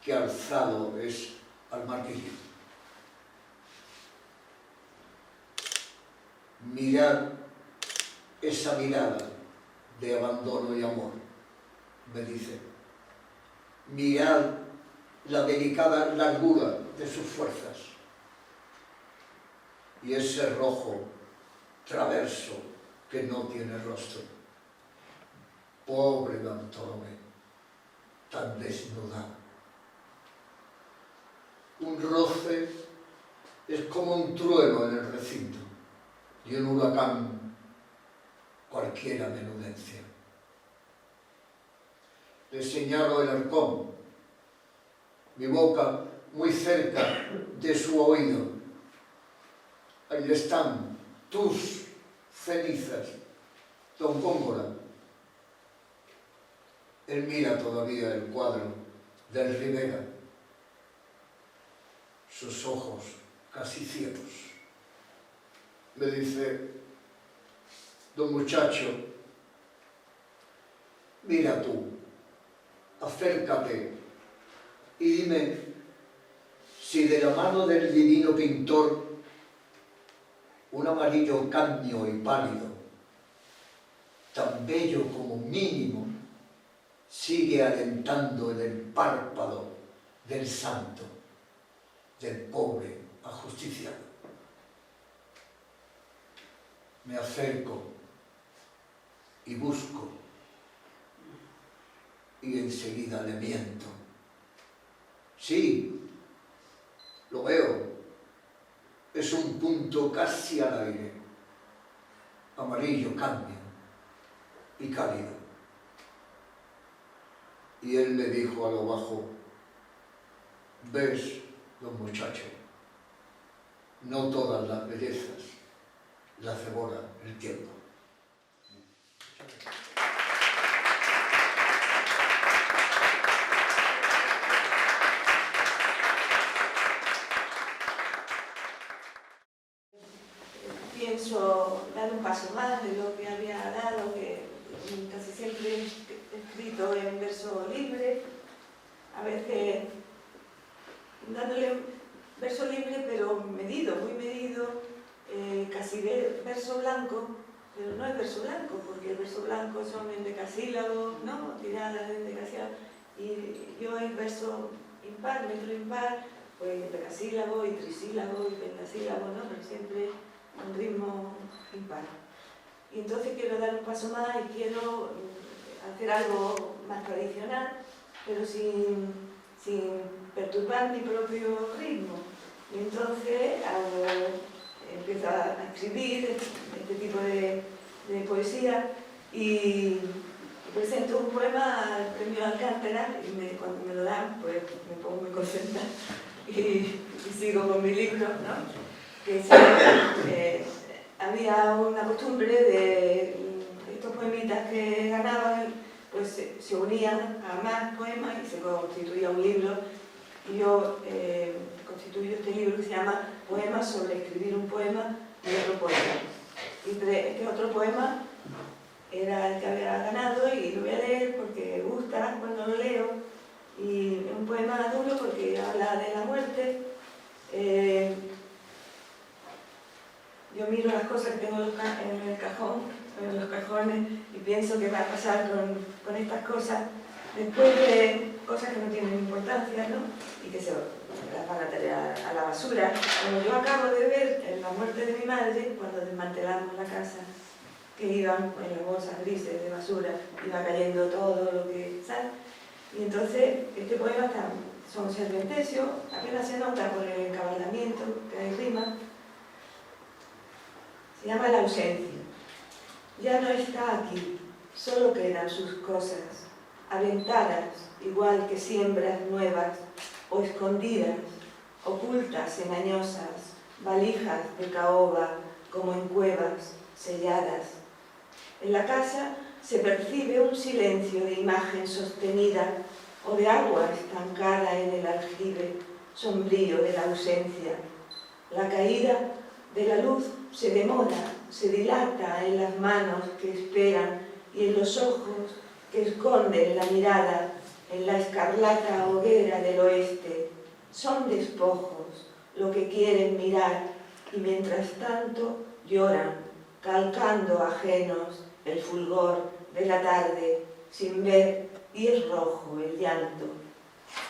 que alzado es al martillo. Mirad esa mirada de abandono y amor, me dice. Mirad la delicada largura de sus fuerzas y ese rojo traverso que no tiene rostro. Pobre Bartolomé, tan desnudado. Un roce es como un trueno en el recinto y un huracán cualquiera menudencia. Le señalo el arcón, mi boca muy cerca de su oído. Ahí están tus cenizas, don Góngora. Él mira todavía el cuadro del Rivera, sus ojos casi ciegos. Me dice, don muchacho, mira tú, acércate y dime si de la mano del divino pintor un amarillo cadmio y pálido, tan bello como mínimo, sigue alentando en el párpado del santo, del pobre ajusticiado. Me acerco y busco, y enseguida le miento. Sí, lo veo, es un punto casi al aire, amarillo cadmio y cálido. Y él me dijo a lo bajo, ves, don muchacho, no todas las bellezas las devora el tiempo. Pienso dar un paso más de lo que había dado, que casi siempre he escrito en verso libre, a veces dándole un verso libre pero medido, muy medido, casi de verso blanco, pero no es verso blanco, porque el verso blanco son endecasílabos, ¿no? Tiradas de endecasílabos, y yo el verso impar, metro impar, pues endecasílabo y trisílabo y pentasílabo, ¿no? Pero siempre un ritmo impar. Y entonces quiero dar un paso más y quiero hacer algo más tradicional, pero sin perturbar mi propio ritmo. Y entonces empiezo a escribir este tipo de poesía y presento un poema al premio Alcántara y cuando me lo dan, pues me pongo muy contenta y sigo con mi libro, ¿no? Que había una costumbre de estos poemitas que ganaban, pues se unían a más poemas y se constituía un libro. Y yo constituyo este libro que se llama Poemas sobre escribir un poema y otro poema. Y este otro poema era el que había ganado y lo voy a leer porque me gusta cuando lo leo. Y es un poema duro porque habla de la muerte. Yo miro las cosas que tengo en el cajón, en los cajones, y pienso qué va a pasar con estas cosas después de cosas que no tienen importancia, ¿no? Y que se las van a tirar a la basura. Como yo acabo de ver en la muerte de mi madre, cuando desmantelamos la casa, que iban en las bolsas grises de basura, iba cayendo todo lo que sale. Y entonces este poema son serpentesio, apenas se nota por el encabaldamiento, que hay rima. Se llama La ausencia. Ya no está aquí, solo quedan sus cosas, aventadas, igual que siembras nuevas, o escondidas, ocultas en añosas, valijas de caoba, como en cuevas, selladas. En la casa se percibe un silencio de imagen sostenida o de agua estancada en el aljibe sombrío de la ausencia. La caída de la luz se demora, se dilata en las manos que esperan y en los ojos que esconden la mirada en la escarlata hoguera del oeste. Son despojos lo que quieren mirar y mientras tanto lloran, calcando ajenos el fulgor de la tarde sin ver, y es rojo el llanto.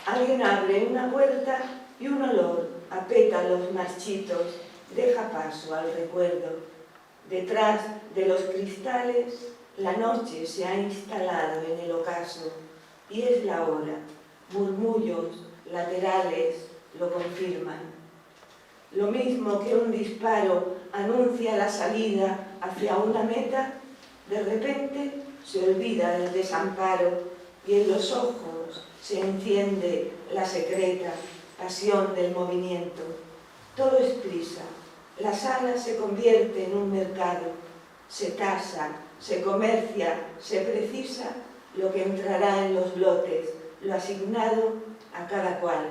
Alguien abre una puerta y un olor a pétalos marchitos deja paso al recuerdo. Detrás de los cristales la noche se ha instalado en el ocaso y es la hora. Murmullos laterales lo confirman. Lo mismo que un disparo anuncia la salida hacia una meta, de repente se olvida el desamparo y en los ojos se enciende la secreta pasión del movimiento. Todo es prisa. La sala se convierte en un mercado. Se tasa, se comercia, se precisa lo que entrará en los lotes, lo asignado a cada cual.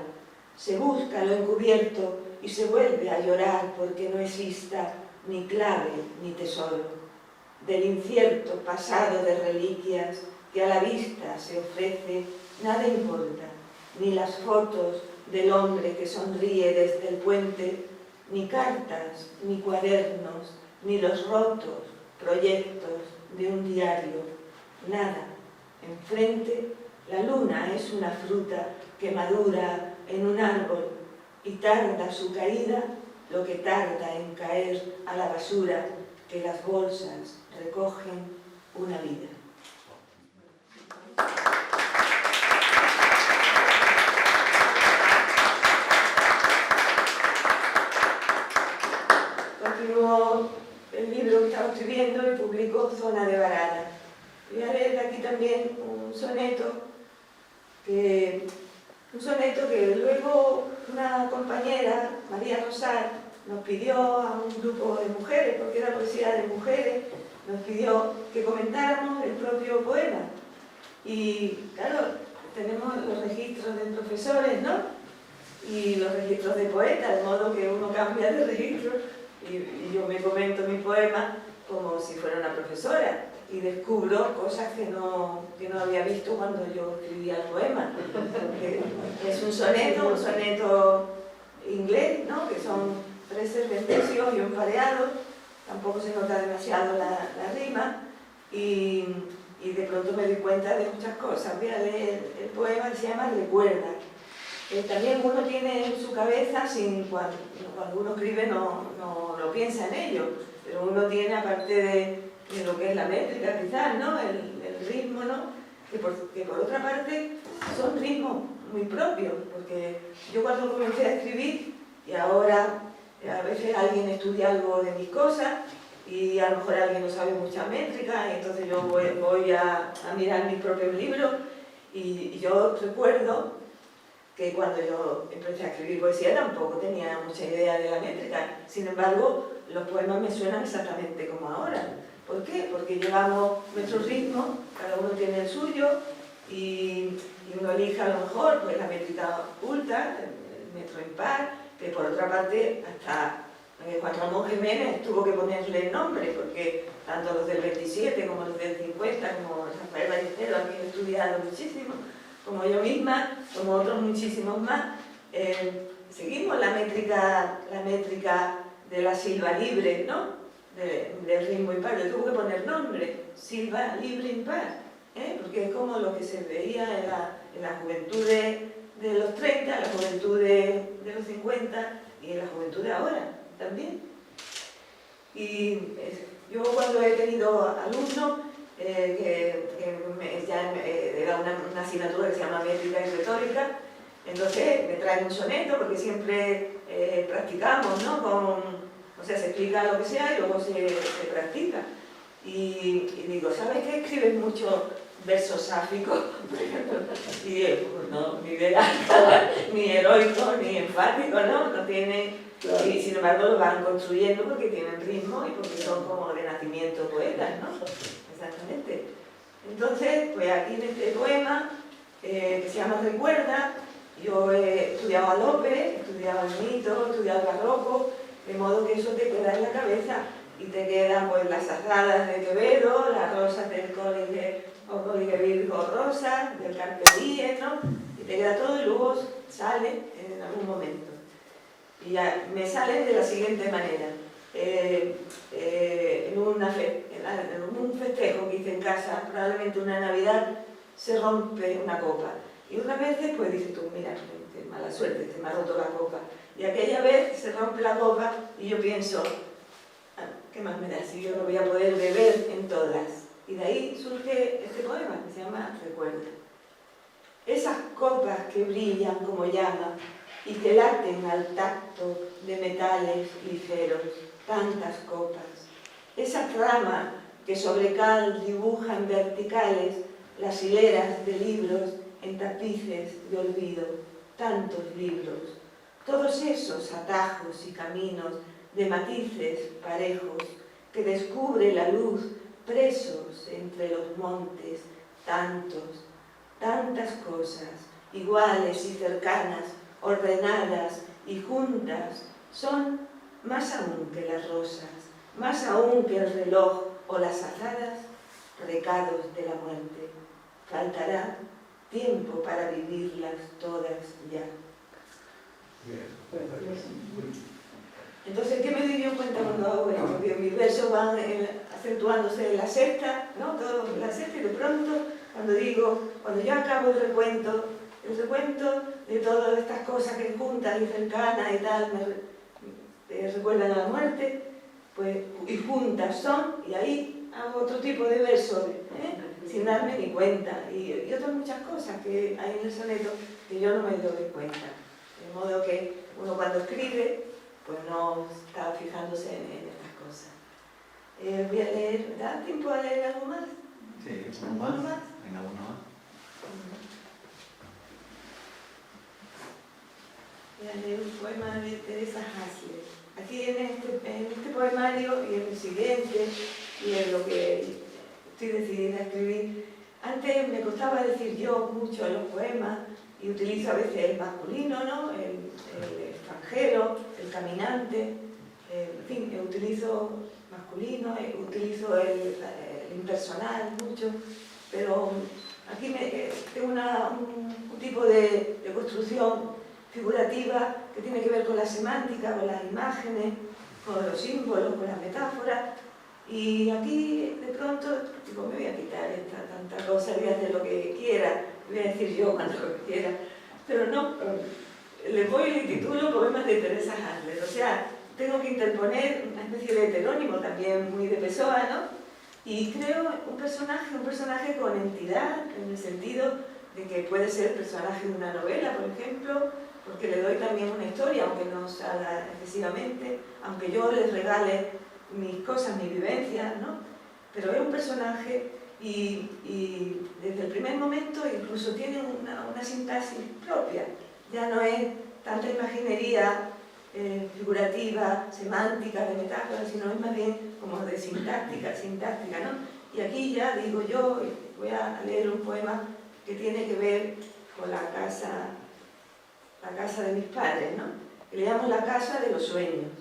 Se busca lo encubierto y se vuelve a llorar porque no exista ni clave ni tesoro. Del incierto pasado de reliquias que a la vista se ofrece, nada importa, ni las fotos del hombre que sonríe desde el puente, ni cartas, ni cuadernos, ni los rotos proyectos de un diario, nada. Enfrente, la luna es una fruta que madura en un árbol y tarda su caída lo que tarda en caer a la basura que las bolsas recogen una vida. Continuó el libro que estaba escribiendo y publicó Zona de Varada. Voy a leer aquí también un soneto que luego una compañera, María Rosar, nos pidió a un grupo de mujeres, porque era poesía de mujeres, nos pidió que comentáramos el propio poema. Y claro, tenemos los registros de profesores, ¿no? Y los registros de poetas, de modo que uno cambia de registro y yo me comento mi poema como si fuera una profesora y descubro cosas que no había visto cuando yo escribía el poema. Porque es un soneto inglés, ¿no? Que son 3 serpentesios y un pareado, tampoco se nota demasiado la rima y de pronto me di cuenta de muchas cosas. Voy a leer el poema que se llama Recuerda. También uno tiene en su cabeza, cuando uno escribe no lo piensa en ello, pero uno tiene, aparte de lo que es la métrica quizás, ¿no? el ritmo, ¿no? que por otra parte son ritmos muy propios, porque yo cuando comencé a escribir, y ahora a veces alguien estudia algo de mis cosas, y a lo mejor alguien no sabe mucha métrica, y entonces yo voy a mirar mis propios libros, y yo recuerdo que cuando yo empecé a escribir poesía tampoco tenía mucha idea de la métrica, sin embargo los poemas me suenan exactamente como ahora. ¿Por qué? Porque llevamos nuestro ritmo, cada uno tiene el suyo, y uno elige a lo mejor pues, la métrica ulta, el metro impar, que por otra parte hasta Juan Ramón Jiménez tuvo que ponerle nombre, porque tanto los del 27 como los del 50, como Rafael Ballesteros, a quien he estudiado muchísimo, como yo misma, como otros muchísimos más, seguimos la métrica de la silva libre, ¿no? Del ritmo impar. Le tuvo que poner nombre, silva libre impar, porque es como lo que se veía en la juventud de los 30, la juventud de los 50 y en la juventud de ahora también. Y yo cuando he tenido alumnos era una asignatura que se llama métrica y retórica, entonces me traen un soneto porque siempre practicamos, ¿no? O sea, se explica lo que sea y luego se practica. Y digo, ¿sabes qué? Escribes mucho versos sáficos, y pues no, ni de ni heroico, ni enfático, ¿no? No tiene. Y sin embargo lo van construyendo porque tienen ritmo y porque son como de nacimiento poetas, ¿no? Exactamente. Entonces, pues aquí en este poema, que se llama Recuerda, yo he estudiado a Lope, he estudiado el mito, he estudiado el barroco, de modo que eso te queda en la cabeza y te quedan pues las azadas de Quevedo, las rosas del Códice Virgo Rosa, del Carpe Diem, ¿no? Y te queda todo y luego sale en algún momento. Y ya me salen de la siguiente manera. En un festejo que hice en casa, probablemente una Navidad, se rompe una copa. Y otras veces, pues dices tú, mira, qué mala suerte, se me ha roto la copa. Y aquella vez se rompe la copa y yo pienso, ¿qué más me da si yo no voy a poder beber en todas? Y de ahí surge este poema que se llama Recuerda. Esas copas que brillan como llama y que laten al tacto de metales ligeros, tantas copas. Esa trama que sobre cal dibujan verticales las hileras de libros en tapices de olvido, tantos libros. Todos esos atajos y caminos de matices parejos que descubre la luz presos entre los montes, tantas cosas, iguales y cercanas, ordenadas y juntas, son más aún que las rosas, más aún que el reloj o las azadas, recados de la muerte. Faltará tiempo para vivirlas todas ya. Entonces, ¿qué me di yo cuenta cuando hago esto? Porque mis versos van acentuándose en la sexta, ¿no? Todo en la sexta, y de pronto, cuando yo acabo el recuento de todas estas cosas que juntas y cercanas y tal, me recuerdan a la muerte, pues, y juntas son, y ahí hago otro tipo de versos, sin darme ni cuenta, y otras muchas cosas que hay en el soneto que yo no me doy cuenta. De modo que uno cuando escribe, pues no está fijándose en estas cosas. Voy a leer, ¿da tiempo a leer algo más? Sí, uno más. Venga, uno más. Voy a leer un poema de Teresa Hasler. Aquí en este poemario y en el siguiente, y en lo que estoy decidida a escribir, antes me costaba decir yo mucho en los poemas, y utilizo a veces el masculino, ¿no? El extranjero, el caminante, en fin, utilizo masculino, utilizo el impersonal mucho, pero aquí tengo un tipo de construcción figurativa que tiene que ver con la semántica, con las imágenes, con los símbolos, con las metáforas, y aquí de pronto digo, me voy a quitar esta tanta cosa, voy a hacer lo que quiera, voy a decir yo cuando quiera, pero no, les voy y titulo Poemas de Teresa Hasler, o sea, tengo que interponer una especie de heterónimo también muy de Pessoa, ¿no? Y creo un personaje con entidad, en el sentido de que puede ser personaje de una novela, por ejemplo, porque le doy también una historia, aunque no salga excesivamente, aunque yo les regale mis cosas, mis vivencias, ¿no? Pero es un personaje y desde el primer momento incluso tiene una sintaxis propia. Ya no es tanta imaginería figurativa, semántica, de metáfora, sino es más bien como de sintáctica, ¿no? Y aquí ya digo yo, voy a leer un poema que tiene que ver con la casa de mis padres, ¿no? Que le llamo la casa de los sueños,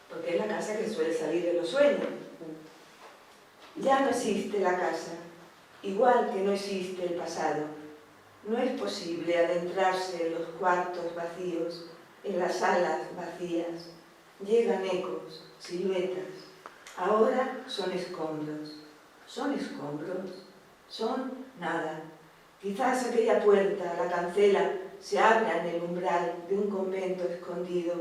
porque es la casa que suele salir de los sueños. Ya no existe la casa, igual que no existe el pasado. No es posible adentrarse en los cuartos vacíos, en las salas vacías. Llegan ecos, siluetas. Ahora son escombros. ¿Son escombros? Son nada. Quizás aquella puerta, la cancela, se abra en el umbral de un convento escondido.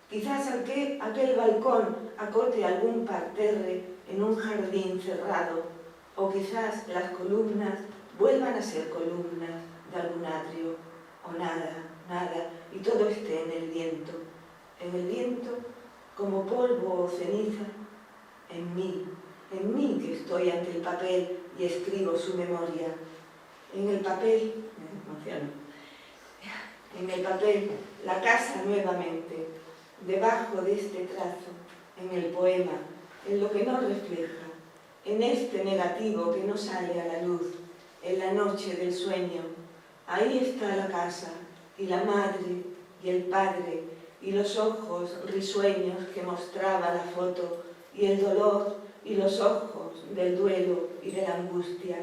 Quizás aquel balcón acote algún parterre en un jardín cerrado. O quizás las columnas vuelvan a ser columnas de algún atrio. O nada, nada, y todo esté en el viento. En el viento, como polvo o ceniza, en mí que estoy ante el papel y escribo su memoria. En el papel, me emociono, en el papel, la casa nuevamente, debajo de este trazo, en el poema, en lo que no refleja, en este negativo que no sale a la luz, en la noche del sueño. Ahí está la casa, y la madre, y el padre, y los ojos risueños que mostraba la foto, y el dolor, y los ojos del duelo y de la angustia.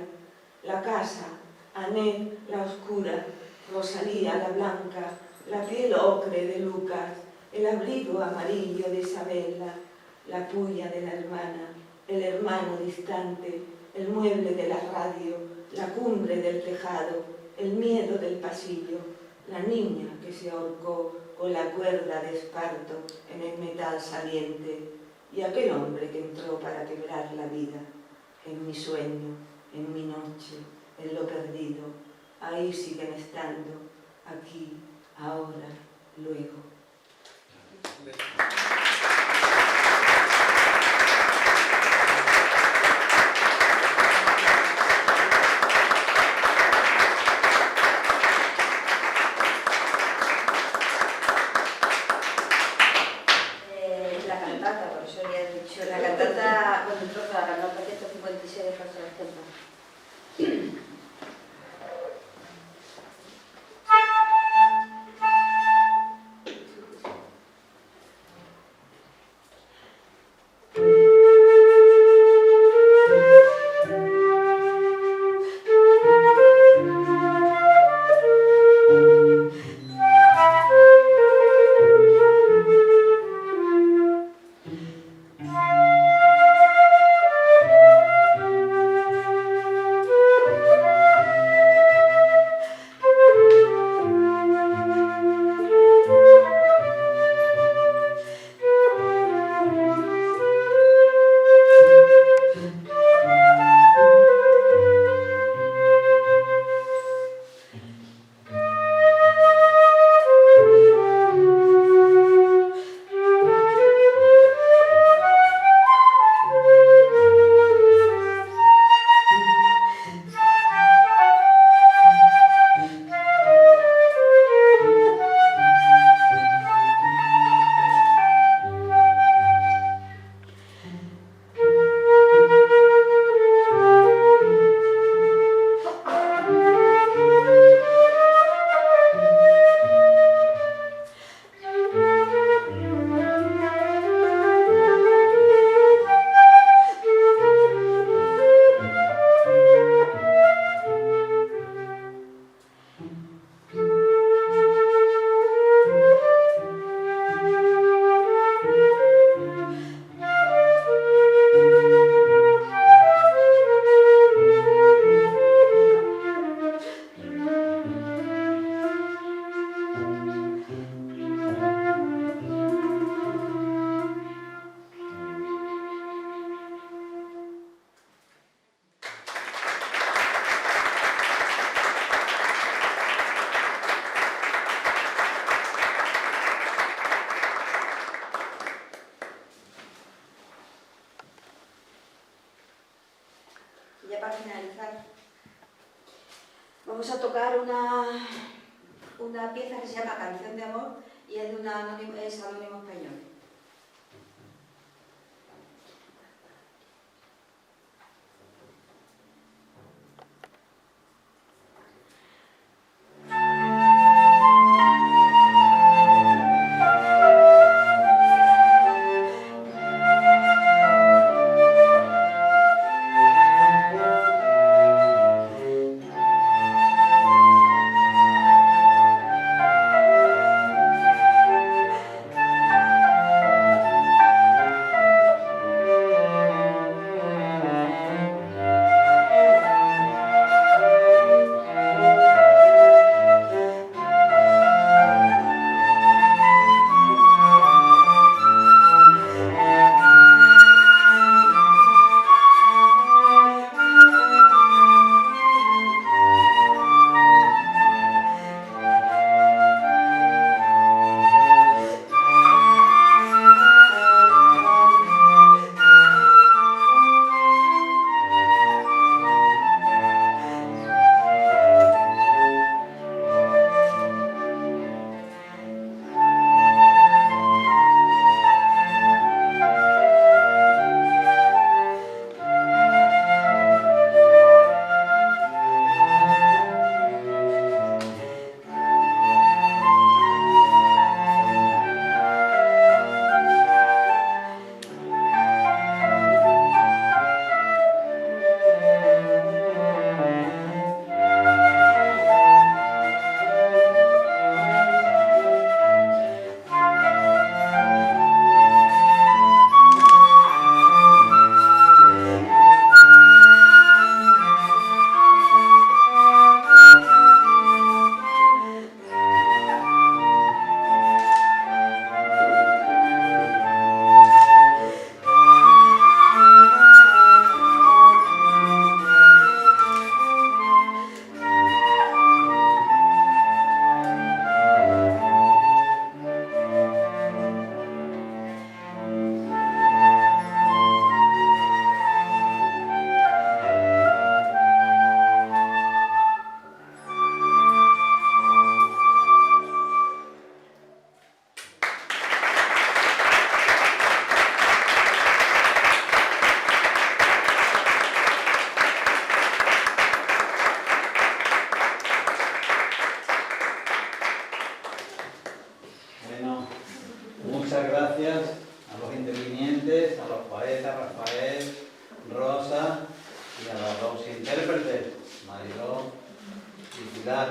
La casa, Anet la oscura, Rosalía la blanca, la piel ocre de Lucas, el abrigo amarillo de Isabella, la puya de la hermana, el hermano distante, el mueble de la radio, la cumbre del tejado, el miedo del pasillo, la niña que se ahorcó con la cuerda de esparto en el metal saliente, y aquel hombre que entró para quebrar la vida, en mi sueño, en mi noche, en lo perdido, ahí siguen estando, aquí, ahora, luego. La cantata, por eso ya he dicho, la cantata, bueno, el trozo de la cantata 156 de José Templo. Y ya para finalizar, vamos a tocar una pieza que se llama Canción de Amor y es de es Anónimo Español. Muchas gracias a los intervinientes, a los poetas, Rafael, Rosa y a los dos intérpretes, Mariló y Pilar.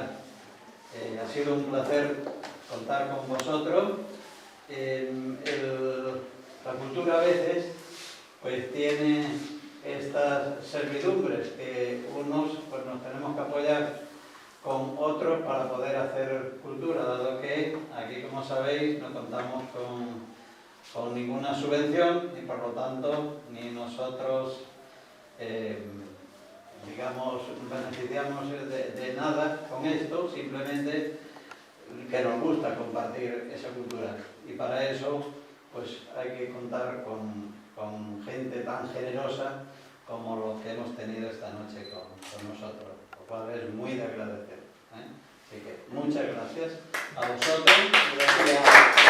Ha sido un placer contar con vosotros. La cultura a veces pues tiene estas servidumbres que unos pues nos tenemos que apoyar con otros para poder hacer cultura, dado que aquí, como sabéis, no contamos con ninguna subvención y por lo tanto ni nosotros digamos beneficiamos de nada con esto, simplemente que nos gusta compartir esa cultura y para eso pues hay que contar con gente tan generosa como los que hemos tenido esta noche con nosotros, lo cual es muy de agradecer. Así que muchas gracias a vosotros. Gracias.